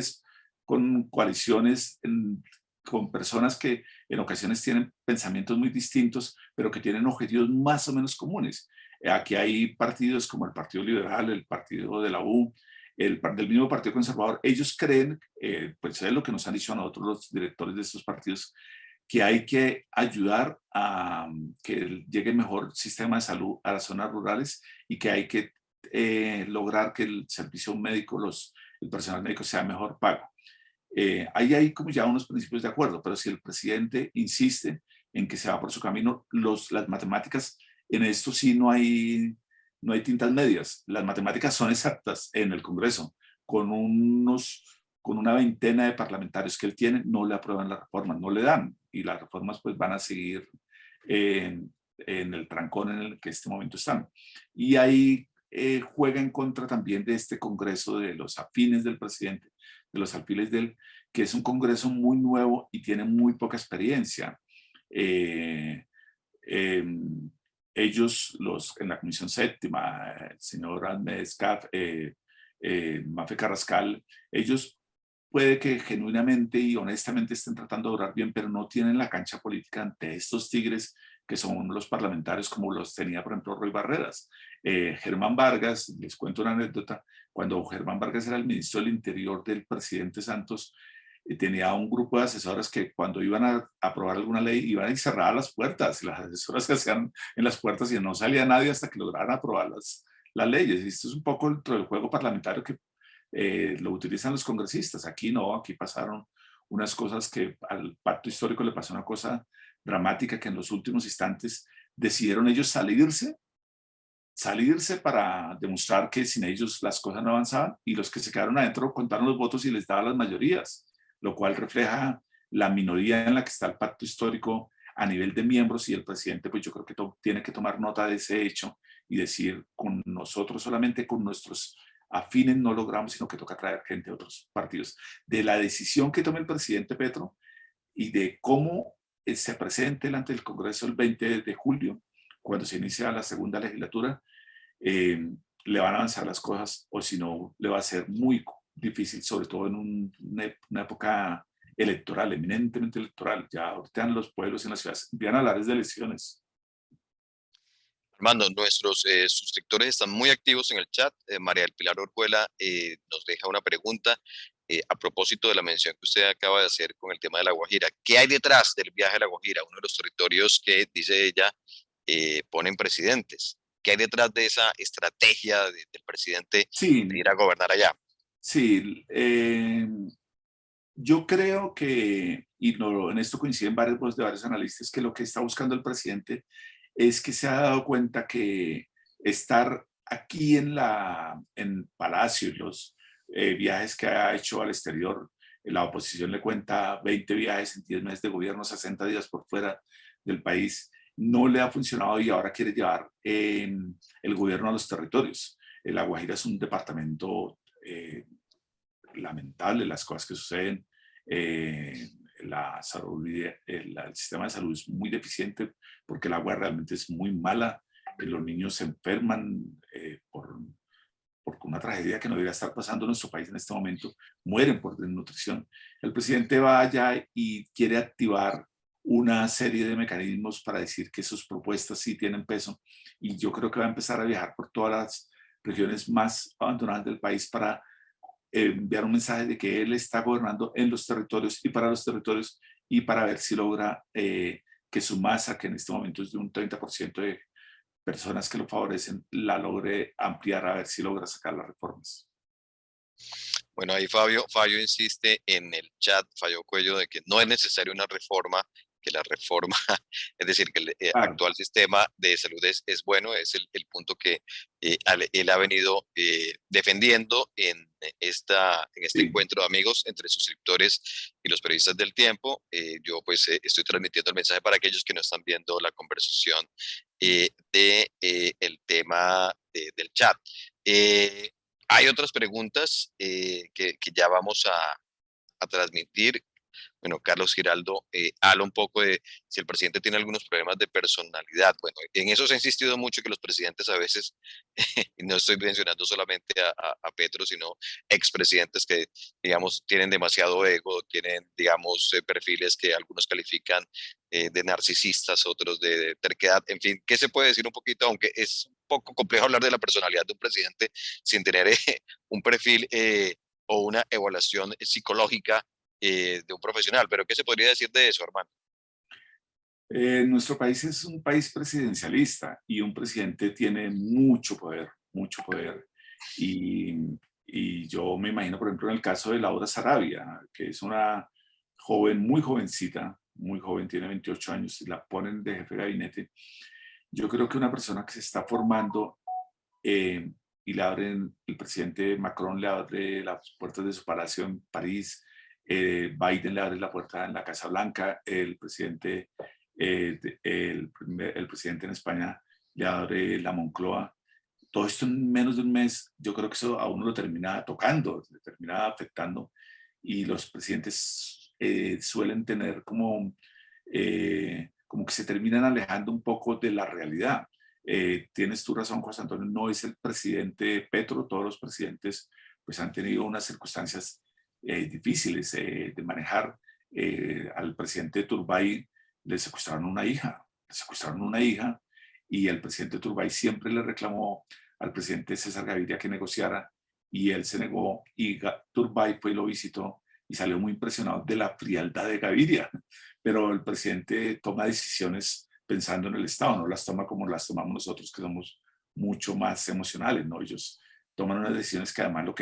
con coaliciones con personas que en ocasiones tienen pensamientos muy distintos, pero que tienen objetivos más o menos comunes. Aquí hay partidos como el Partido Liberal, el Partido de la U, del mismo Partido Conservador. Ellos creen, pues es lo que nos han dicho a nosotros los directores de estos partidos, que hay que ayudar a que llegue mejor sistema de salud a las zonas rurales y que hay que lograr que el servicio médico, el personal médico sea mejor pago. Ahí hay como ya unos principios de acuerdo, pero si el presidente insiste en que se va por su camino, las matemáticas, en esto sí no hay tintas medias. Las matemáticas son exactas en el Congreso. Con una veintena de parlamentarios que él tiene, no le aprueban las reformas, no le dan. Y las reformas pues van a seguir en el trancón en el que en este momento están. Y ahí juega en contra también de este Congreso de los afines del presidente, de los alfiles de él, que es un Congreso muy nuevo y tiene muy poca experiencia. Ellos, en la Comisión Séptima, el señor Almezcaf, Mafe Carrascal, ellos puede que genuinamente y honestamente estén tratando de orar bien, pero no tienen la cancha política ante estos tigres que son los parlamentarios como los tenía, por ejemplo, Roy Barreras. Germán Vargas, les cuento una anécdota, cuando Germán Vargas era el ministro del Interior del presidente Santos, tenía un grupo de asesoras que cuando iban a aprobar alguna ley iban a cerrar las puertas, y las asesoras que hacían en las puertas y no salía nadie hasta que lograran aprobar las leyes. Y esto es un poco dentro del juego parlamentario que lo utilizan los congresistas. Aquí no, aquí pasaron unas cosas que al pacto histórico le pasó una cosa dramática, que en los últimos instantes decidieron ellos salirse para demostrar que sin ellos las cosas no avanzaban, y los que se quedaron adentro contaron los votos y les daban las mayorías, lo cual refleja la minoría en la que está el pacto histórico a nivel de miembros, y el presidente pues yo creo que tiene que tomar nota de ese hecho y decir: con nosotros solamente con nuestros afines no logramos, sino que toca traer gente de otros partidos. De la decisión que tome el presidente Petro y de cómo se presente delante del Congreso el 20 de julio, cuando se inicia la segunda legislatura, le van a avanzar las cosas, o si no, le va a ser muy difícil, sobre todo en una época electoral, eminentemente electoral. Ya ahorita en los pueblos, en las ciudades, empiezan a hablar de elecciones. Armando, nuestros suscriptores están muy activos en el chat. María del Pilar Orjuela nos deja una pregunta a propósito de la mención que usted acaba de hacer con el tema de La Guajira. ¿Qué hay detrás del viaje a La Guajira? Uno de los territorios que, dice ella, ponen presidentes. ¿Qué hay detrás de esa estrategia del presidente Sí, de ir a gobernar allá? sí. Yo creo que, y en esto coinciden varias voces de varios analistas, que lo que está buscando el presidente es que se ha dado cuenta que estar aquí en Palacio y los viajes que ha hecho al exterior, la oposición le cuenta 20 viajes en 10 meses de gobierno, 60 días por fuera del país, no le ha funcionado y ahora quiere llevar el gobierno a los territorios. La Guajira es un departamento lamentable, las cosas que suceden. La salud, el sistema de salud es muy deficiente porque el agua realmente es muy mala. Los niños se enferman por una tragedia que no debería estar pasando en nuestro país en este momento, mueren por desnutrición. El presidente va allá y quiere activar una serie de mecanismos para decir que sus propuestas sí tienen peso, y yo creo que va a empezar a viajar por todas las regiones más abandonadas del país para enviar un mensaje de que él está gobernando en los territorios y para los territorios, y para ver si logra que su masa, que en este momento es de un 30% de personas que lo favorecen, la logre ampliar, a ver si logra sacar las reformas. Bueno, ahí Fabio insiste en el chat, Fabio Cuello, de que no es necesaria una reforma, que la reforma, es decir, que el Claro. actual sistema de salud es bueno, es el punto que él ha venido defendiendo en este Sí. encuentro de amigos entre suscriptores y los periodistas del Tiempo. Yo pues estoy transmitiendo el mensaje para aquellos que no están viendo la conversación el tema del chat. Hay otras preguntas que ya vamos a transmitir. Bueno, Carlos Giraldo habla un poco de si el presidente tiene algunos problemas de personalidad. Bueno, en eso se ha insistido mucho, que los presidentes a veces, y no estoy mencionando solamente a Petro, sino expresidentes que, digamos, tienen demasiado ego, tienen, digamos, perfiles que algunos califican de narcisistas, otros de terquedad. En fin, ¿qué se puede decir un poquito? Aunque es un poco complejo hablar de la personalidad de un presidente sin tener un perfil o una evaluación psicológica de un profesional, pero ¿qué se podría decir de eso, Armando? Nuestro país es un país presidencialista y un presidente tiene mucho poder, mucho poder. Y yo me imagino, por ejemplo, en el caso de Laura Sarabia, que es una joven, muy jovencita, muy joven, tiene 28 años, y la ponen de jefe de gabinete. Yo creo que una persona que se está formando y le abren, el presidente Macron le abre las puertas de su palacio en París, Biden le abre la puerta en la Casa Blanca, el presidente el presidente en España le abre la Moncloa. Todo esto en menos de un mes, yo creo que eso a uno lo termina tocando, le termina afectando, y los presidentes suelen tener como que se terminan alejando un poco de la realidad. Tienes tu razón, José Antonio, no es el presidente Petro, todos los presidentes pues han tenido unas circunstancias difíciles de manejar. Al presidente Turbay le secuestraron una hija, y el presidente Turbay siempre le reclamó al presidente César Gaviria que negociara, y él se negó, y Turbay fue y lo visitó y salió muy impresionado de la frialdad de Gaviria. Pero el presidente toma decisiones pensando en el Estado, no las toma como las tomamos nosotros, que somos mucho más emocionales, ¿no? Ellos toman unas decisiones que además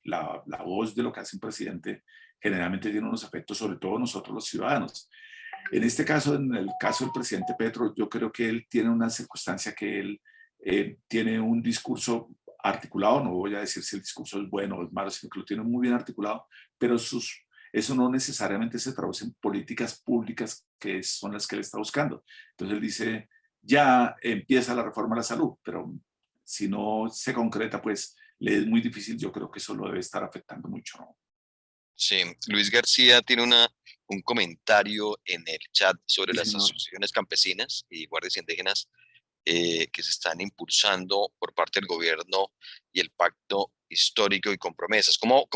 la voz de lo que hace un presidente generalmente tiene unos efectos, sobre todo nosotros los ciudadanos. En este caso, en el caso del presidente Petro, yo creo que él tiene una circunstancia que él tiene un discurso articulado, no voy a decir si el discurso es bueno o es malo, sino que lo tiene muy bien articulado, pero eso no necesariamente se traduce en políticas públicas que son las que él está buscando. Entonces él dice, ya empieza la reforma de la salud, pero si no se concreta, pues le es muy difícil. Yo creo que eso lo debe estar afectando mucho, ¿no? Sí, Luis García tiene un comentario en el chat sobre Sí, las señor. asociaciones campesinas y guardias indígenas. que se están impulsando por parte del gobierno y el pacto histórico y con promesas. ¿Cómo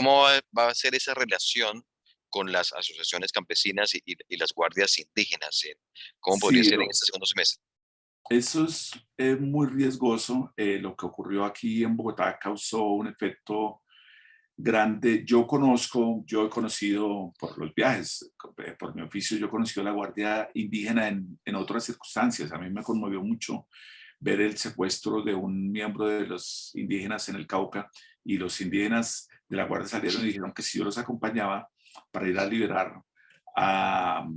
va a ser esa relación con las asociaciones campesinas y las guardias indígenas? ¿Cómo podría Sí, ser en este segundo semestre? eso es muy riesgoso. Lo que ocurrió aquí en Bogotá causó un efecto grande. Yo he conocido por los viajes, por mi oficio, yo he conocido la Guardia Indígena en otras circunstancias. A mí me conmovió mucho ver el secuestro de un miembro de los indígenas en el Cauca, y los indígenas de la Guardia salieron y dijeron que si yo los acompañaba para ir a liberar a,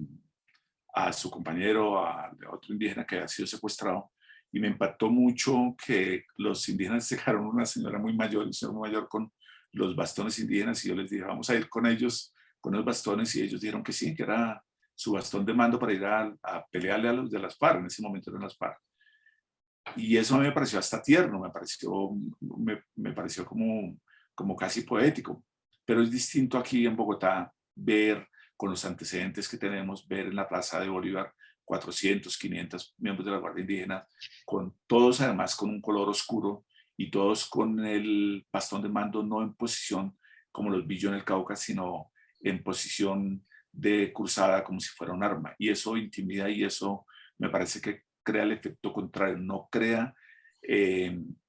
a su compañero, a otro indígena que había sido secuestrado. Y me impactó mucho que los indígenas dejaron una señora muy mayor, un señor muy mayor con los bastones indígenas, y yo les dije, vamos a ir con ellos, con los bastones, y ellos dijeron que sí, que era su bastón de mando para ir a pelearle a los de las FARC. En ese momento eran las FARC. Y eso me pareció hasta tierno, me pareció como casi poético. Pero es distinto aquí en Bogotá ver, con los antecedentes que tenemos, ver en la Plaza de Bolívar 400, 500 miembros de la Guardia Indígena, con todos además con un color oscuro y todos con el bastón de mando no en posición como los vi yo en el Cauca, sino en posición de cruzada, como si fuera un arma. Y eso intimida, y eso me parece que crea el efecto contrario, no crea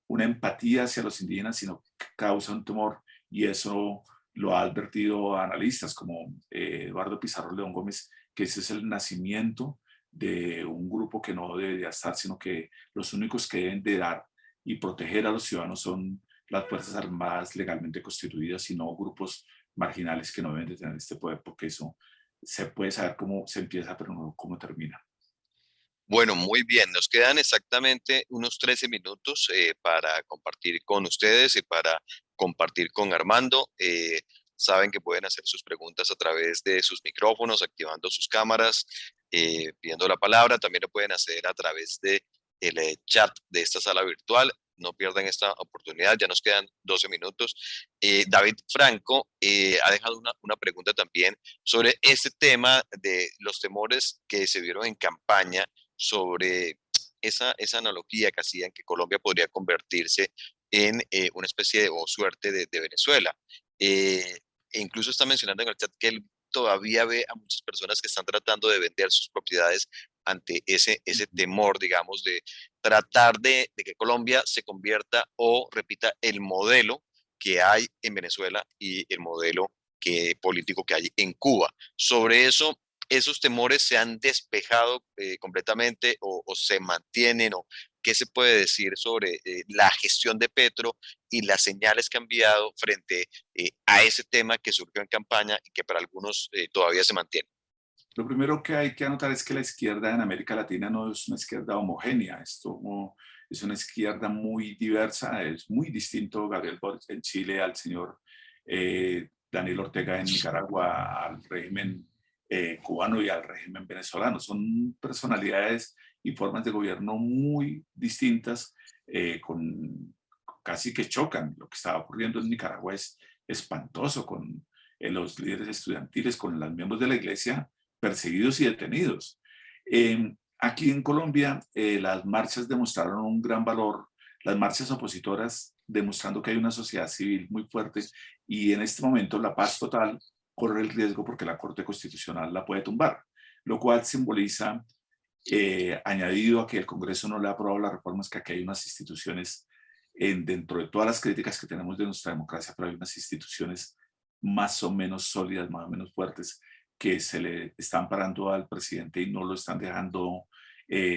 una empatía hacia los indígenas, sino que causa un temor, y eso lo ha advertido a analistas como Eduardo Pizarro León Gómez, que ese es el nacimiento de un grupo que no debería estar, sino que los únicos que deben de dar y proteger a los ciudadanos son las Fuerzas Armadas legalmente constituidas, y no grupos marginales que no deben de tener este poder, porque eso se puede saber cómo se empieza, pero no cómo termina. Bueno, muy bien. Nos quedan exactamente unos 13 minutos para compartir con ustedes y para compartir con Armando. Saben que pueden hacer sus preguntas a través de sus micrófonos, activando sus cámaras, pidiendo la palabra. También lo pueden hacer a través de el chat de esta sala virtual. No pierdan esta oportunidad. Ya nos quedan 12 minutos. David Franco ha dejado una pregunta también sobre este tema de los temores que se vieron en campaña sobre esa analogía que hacían que Colombia podría convertirse en una especie de o suerte de Venezuela. E incluso está mencionando en el chat que él todavía ve a muchas personas que están tratando de vender sus propiedades ante ese temor, digamos, de tratar de que Colombia se convierta o repita el modelo que hay en Venezuela y el modelo político que hay en Cuba. Sobre eso, ¿esos temores se han despejado completamente o se mantienen? ¿O qué se puede decir sobre la gestión de Petro y las señales que han enviado frente a ese tema que surgió en campaña y que para algunos todavía se mantiene? Lo primero que hay que anotar es que la izquierda en América Latina no es una izquierda homogénea. Esto es una izquierda muy diversa. Es muy distinto Gabriel Boric en Chile al señor Daniel Ortega en Nicaragua, al régimen cubano y al régimen venezolano. Son personalidades y formas de gobierno muy distintas, casi que chocan. Lo que estaba ocurriendo en Nicaragua es espantoso, con los líderes estudiantiles, con los miembros de la iglesia perseguidos y detenidos. Aquí en Colombia, las marchas demostraron un gran valor, las marchas opositoras demostrando que hay una sociedad civil muy fuerte, y en este momento la paz total corre el riesgo porque la Corte Constitucional la puede tumbar, lo cual simboliza, añadido a que el Congreso no le ha aprobado las reformas, que aquí hay unas instituciones, dentro de todas las críticas que tenemos de nuestra democracia, pero hay unas instituciones más o menos sólidas, más o menos fuertes, que se le están parando al presidente y no lo están dejando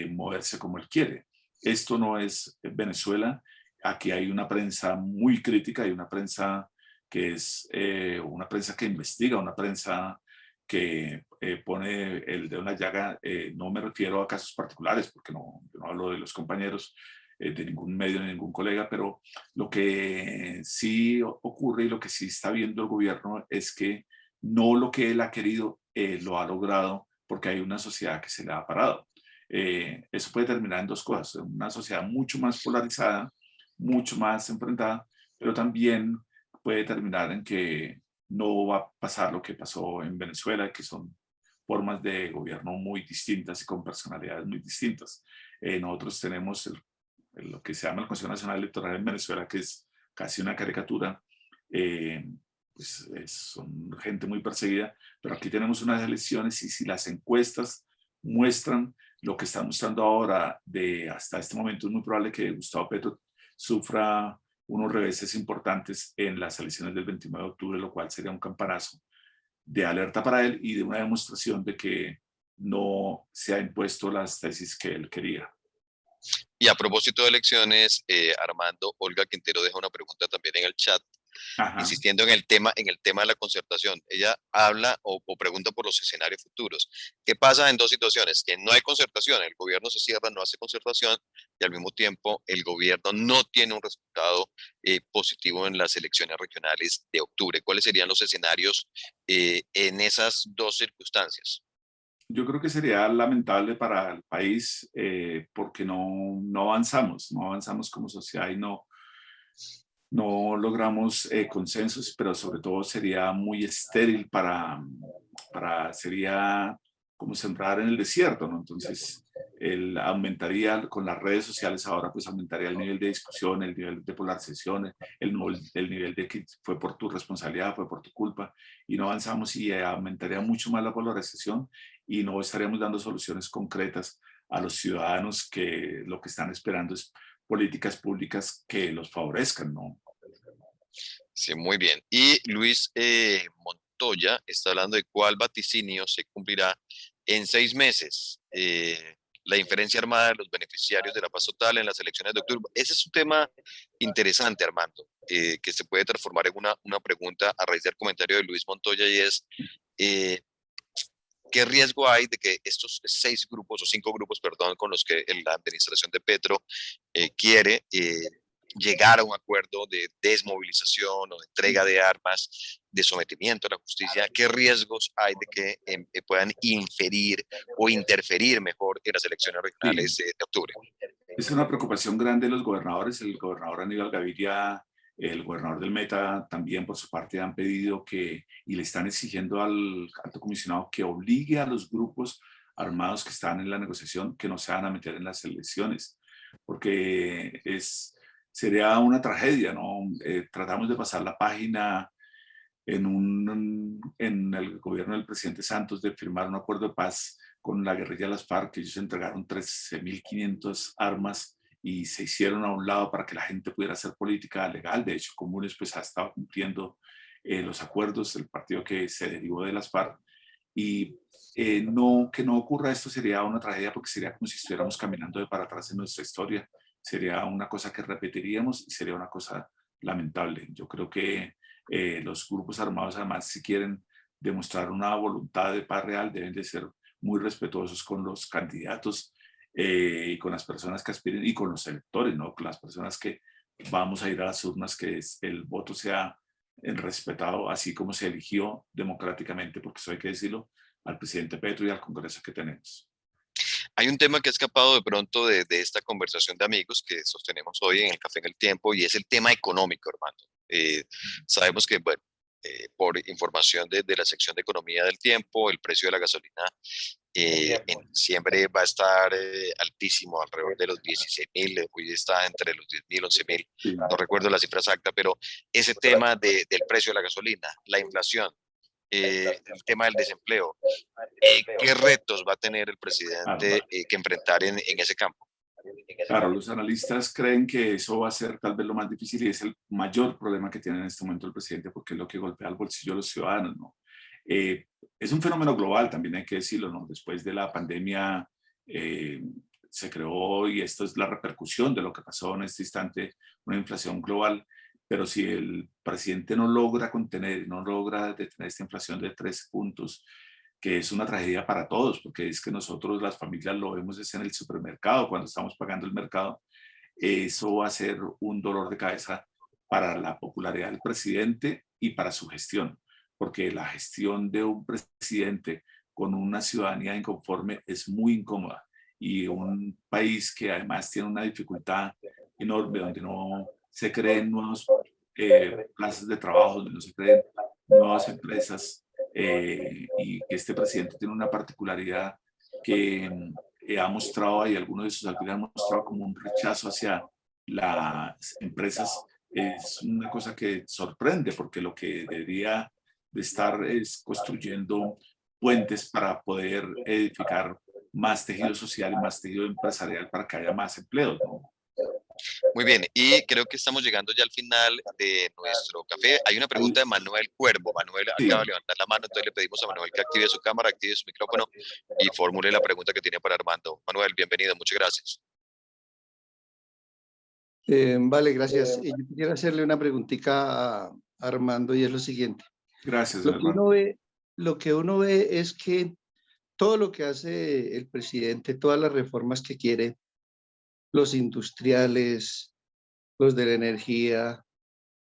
moverse como él quiere. Esto no es Venezuela. Aquí hay una prensa muy crítica, hay una prensa que es una prensa que investiga, una prensa que pone el dedo en la llaga. No me refiero a casos particulares, porque no hablo de los compañeros de ningún medio, de ningún colega, pero lo que sí ocurre y lo que sí está viendo el gobierno es que no lo que él ha querido lo ha logrado, porque hay una sociedad que se le ha parado. Eso puede terminar en dos cosas: una sociedad mucho más polarizada, mucho más enfrentada, pero también puede terminar en que no va a pasar lo que pasó en Venezuela, que son formas de gobierno muy distintas y con personalidades muy distintas. Nosotros tenemos lo que se llama el Consejo Nacional Electoral en Venezuela, que es casi una caricatura, pues son gente muy perseguida, pero aquí tenemos unas elecciones y si las encuestas muestran lo que está mostrando ahora hasta este momento, es muy probable que Gustavo Petro sufra unos reveses importantes en las elecciones del 29 de octubre, lo cual sería un campanazo de alerta para él y de una demostración de que no se ha impuesto las tesis que él quería. Y a propósito de elecciones, Armando, Olga Quintero deja una pregunta también en el chat, insistiendo en el tema de la concertación. Ella habla o pregunta por los escenarios futuros. ¿Qué pasa en dos situaciones? Que no hay concertación, el gobierno se cierra, no hace concertación, y al mismo tiempo el gobierno no tiene un resultado positivo en las elecciones regionales de octubre. ¿Cuáles serían los escenarios en esas dos circunstancias? Yo creo que sería lamentable para el país porque no avanzamos como sociedad y no logramos consensos, pero sobre todo sería muy estéril sería como sembrar en el desierto, ¿no? Entonces, aumentaría con las redes sociales ahora, pues aumentaría el nivel de discusión, el nivel de polarización, el nivel de que fue por tu responsabilidad, fue por tu culpa, y no avanzamos y aumentaría mucho más la polarización y no estaríamos dando soluciones concretas a los ciudadanos que lo que están esperando es políticas públicas que los favorezcan, ¿no? Sí, muy bien. Y Luis Montoya está hablando de cuál vaticinio se cumplirá en 6 meses. La inferencia armada de los beneficiarios de la paz total en las elecciones de octubre. Ese es un tema interesante, Armando, que se puede transformar en una pregunta a raíz del comentario de Luis Montoya y es, ¿qué riesgo hay de que estos 6 grupos o 5 grupos, perdón, con los que la administración de Petro quiere llegar a un acuerdo de desmovilización o de entrega de armas, de sometimiento a la justicia? ¿Qué riesgos hay de que puedan inferir o interferir mejor en las elecciones regionales de octubre? Es una preocupación grande de los gobernadores. El gobernador Aníbal Gaviria, el gobernador del Meta también por su parte han pedido y le están exigiendo al alto comisionado que obligue a los grupos armados que están en la negociación que no se van a meter en las elecciones, porque sería una tragedia, ¿no? Tratamos de pasar la página en el gobierno del presidente Santos de firmar un acuerdo de paz con la guerrilla de las FARC, que ellos entregaron 13.500 armas y se hicieron a un lado para que la gente pudiera hacer política legal. De hecho, Comunes pues ha estado cumpliendo los acuerdos del partido que se derivó de las FARC. Y que no ocurra esto sería una tragedia porque sería como si estuviéramos caminando de para atrás en nuestra historia. Sería una cosa que repetiríamos y sería una cosa lamentable. Yo creo que los grupos armados, además, si quieren demostrar una voluntad de paz real, deben de ser muy respetuosos con los candidatos y con las personas que aspiren y con los electores, ¿no? Con las personas que vamos a ir a las urnas, que el voto sea respetado así como se eligió democráticamente, porque eso hay que decirlo, al presidente Petro y al Congreso que tenemos. Hay un tema que ha escapado de pronto de esta conversación de amigos que sostenemos hoy en el Café en el Tiempo y es el tema económico, hermano. Sabemos que, bueno, por información de la sección de Economía del Tiempo, el precio de la gasolina en diciembre va a estar altísimo, alrededor de los 16.000, hoy está entre los 10.000, 11.000, Sí. no recuerdo la cifra exacta, pero ese tema del precio de la gasolina, la inflación, el tema del desempleo, ¿qué retos va a tener el presidente que enfrentar en ese campo? Claro, los analistas creen que eso va a ser tal vez lo más difícil y es el mayor problema que tiene en este momento el presidente porque es lo que golpea el bolsillo de los ciudadanos, ¿no? Es un fenómeno global, también hay que decirlo, ¿no? Después de la pandemia se creó, y esto es la repercusión de lo que pasó en este instante, una inflación global, pero si el presidente no logra contener, no logra detener esta inflación de 13 puntos, que es una tragedia para todos, porque es que nosotros las familias lo vemos es en el supermercado, cuando estamos pagando el mercado, eso va a ser un dolor de cabeza para la popularidad del presidente y para su gestión, porque la gestión de un presidente con una ciudadanía inconforme es muy incómoda y un país que además tiene una dificultad enorme donde no se creen nuevos plazas de trabajo, donde no se creen nuevas empresas, y que este presidente tiene una particularidad que ha mostrado, y algunos de sus alcaldes han mostrado como un rechazo hacia las empresas. Es una cosa que sorprende, porque lo que debería de estar es construyendo puentes para poder edificar más tejido social y más tejido empresarial para que haya más empleos, ¿no? Muy bien, y creo que estamos llegando ya al final de nuestro café. Hay una pregunta de Manuel Cuervo. Manuel Sí. acaba de levantar la mano, entonces le pedimos a Manuel que active su cámara, active su micrófono y formule la pregunta que tiene para Armando. Manuel, bienvenido, muchas gracias. Vale, gracias. Yo quisiera hacerle una preguntita a Armando y es lo siguiente. Gracias, Lo que Eduardo. uno ve es que todo lo que hace el presidente, todas las reformas que quiere, los industriales, los de la energía,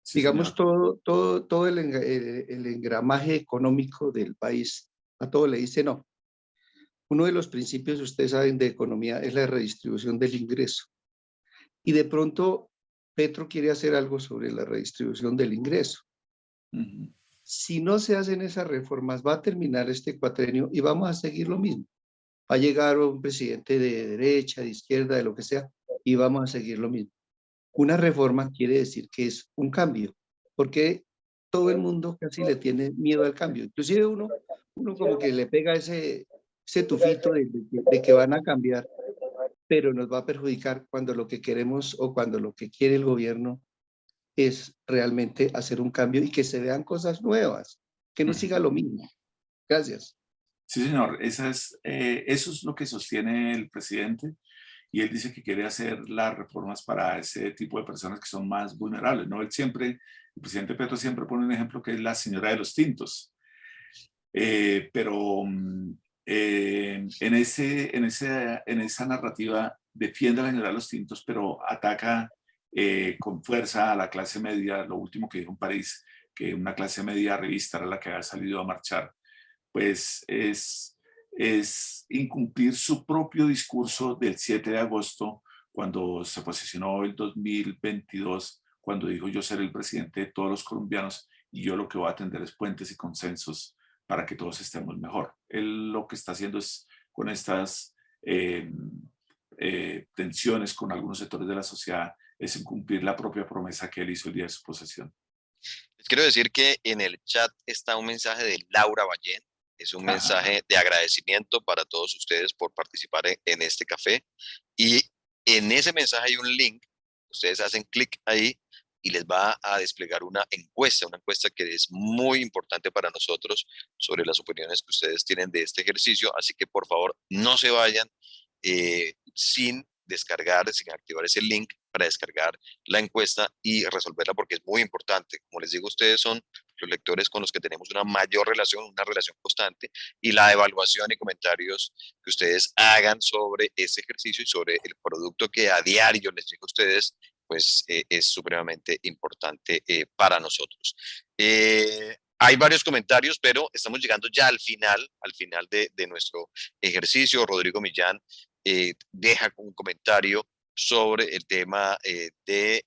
Sí, digamos señor. todo el engramaje económico del país, a todo le dice no. Uno de los principios, ustedes saben, de economía es la redistribución del ingreso. Y de pronto Petro quiere hacer algo sobre la redistribución del ingreso. Uh-huh. Si no se hacen esas reformas, va a terminar este cuatrenio y vamos a seguir lo mismo. Va a llegar un presidente de derecha, de izquierda, de lo que sea, y vamos a seguir lo mismo. Una reforma quiere decir que es un cambio, porque todo el mundo casi le tiene miedo al cambio. Inclusive uno como que le pega ese tufito de que van a cambiar, pero nos va a perjudicar cuando lo que queremos o cuando lo que quiere el gobierno es realmente hacer un cambio y que se vean cosas nuevas, que no siga lo mismo. Gracias. Sí, señor. Eso es lo que sostiene el presidente, y él dice que quiere hacer las reformas para ese tipo de personas que son más vulnerables, ¿no? El presidente Petro siempre pone un ejemplo que es la señora de los tintos. Pero en esa narrativa defiende a la señora de los tintos, pero ataca con fuerza a la clase media. Lo último que dijo en París, que una clase media revista era la que había salido a marchar, pues es incumplir su propio discurso del 7 de agosto, cuando se posicionó el 2022, cuando dijo: yo seré el presidente de todos los colombianos y yo lo que voy a atender es puentes y consensos para que todos estemos mejor. Él lo que está haciendo es, con estas tensiones con algunos sectores de la sociedad, es incumplir la propia promesa que él hizo el día de su posesión. Les quiero decir que en el chat está un mensaje de Laura Ballén. Es un mensaje de agradecimiento para todos ustedes por participar en este café. Y en ese mensaje hay un link. Ustedes hacen clic ahí y les va a desplegar una encuesta que es muy importante para nosotros sobre las opiniones que ustedes tienen de este ejercicio. Así que por favor no se vayan sin descargar, sin activar ese link para descargar la encuesta y resolverla, porque es muy importante. Como les digo, ustedes son los lectores con los que tenemos una mayor relación, una relación constante, y la evaluación y comentarios que ustedes hagan sobre ese ejercicio y sobre el producto que a diario les llega a ustedes, pues es supremamente importante para nosotros. Hay varios comentarios, pero estamos llegando ya al final de nuestro ejercicio. Rodrigo Millán deja un comentario sobre el tema de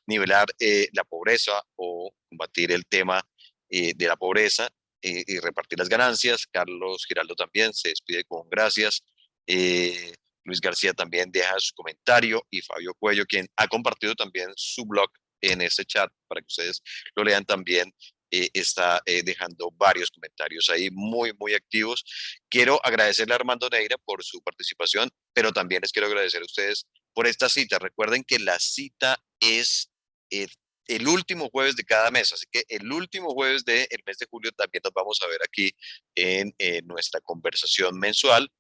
nivelar la pobreza o combatir el tema de la pobreza y repartir las ganancias. Carlos Giraldo también se despide con gracias. Luis García también deja su comentario, y Fabio Cuello, quien ha compartido también su blog en este chat para que ustedes lo lean también, está dejando varios comentarios ahí muy, muy activos. Quiero agradecerle a Armando Neira por su participación, pero también les quiero agradecer a ustedes por esta cita. Recuerden que la cita es el último jueves de cada mes, así que el último jueves del mes de julio también nos vamos a ver aquí en nuestra conversación mensual.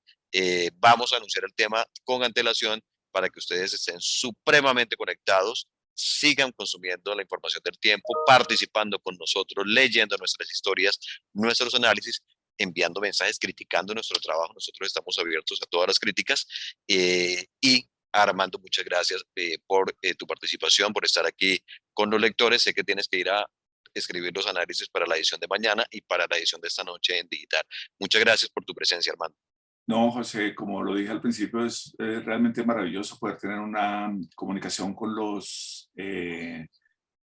Vamos a anunciar el tema con antelación para que ustedes estén supremamente conectados, sigan consumiendo la información del tiempo, participando con nosotros, leyendo nuestras historias, nuestros análisis, enviando mensajes, criticando nuestro trabajo. Nosotros estamos abiertos a todas las críticas. Y Armando, muchas gracias por tu participación, por estar aquí con los lectores. Sé que tienes que ir a escribir los análisis para la edición de mañana y para la edición de esta noche en digital. Muchas gracias por tu presencia, Armando. No, José, como lo dije al principio, es realmente maravilloso poder tener una comunicación con los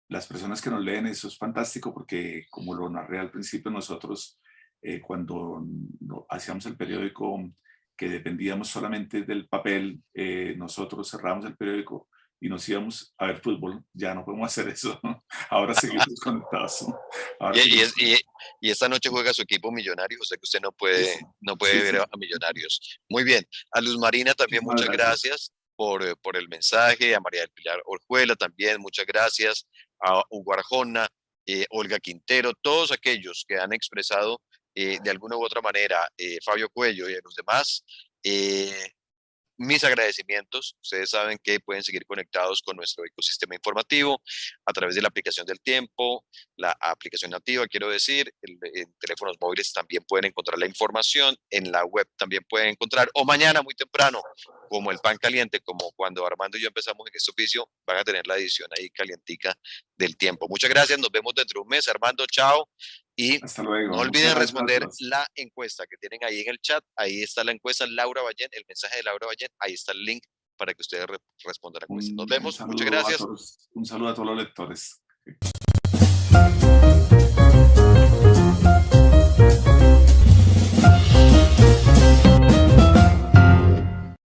las personas que nos leen, eso es fantástico porque como lo narré al principio, nosotros cuando hacíamos el periódico, que dependíamos solamente del papel, nosotros cerramos el periódico y nos íbamos a ver fútbol. Ya no podemos hacer eso. Ahora seguimos conectados. Ahora Y esta noche juega su equipo Millonario, o sea que usted no puede Sí, ver sí. a Millonarios. Muy bien. A Luz Marina también Muchísimas muchas gracias por el mensaje. A María del Pilar Orjuela también muchas gracias. A Hugo Arjona, Olga Quintero, todos aquellos que han expresado de alguna u otra manera, Fabio Cuello y a los demás, mis agradecimientos. Ustedes saben que pueden seguir conectados con nuestro ecosistema informativo a través de la aplicación del Tiempo, la aplicación nativa, quiero decir, en teléfonos móviles también pueden encontrar la información, en la web también pueden encontrar, o mañana muy temprano, como el pan caliente, como cuando Armando y yo empezamos en este oficio, van a tener la edición ahí calientica del Tiempo. Muchas gracias, nos vemos dentro de un mes. Armando, chao. Y Hasta luego. no Muchas olviden gracias a responder todos. la encuesta que tienen ahí en el chat. Ahí está la encuesta, Laura Ballén, el mensaje de Laura Ballén. Ahí está el link para que ustedes respondan la encuesta. Nos vemos. Muchas Saludo a gracias. todos, un saludo a todos los lectores.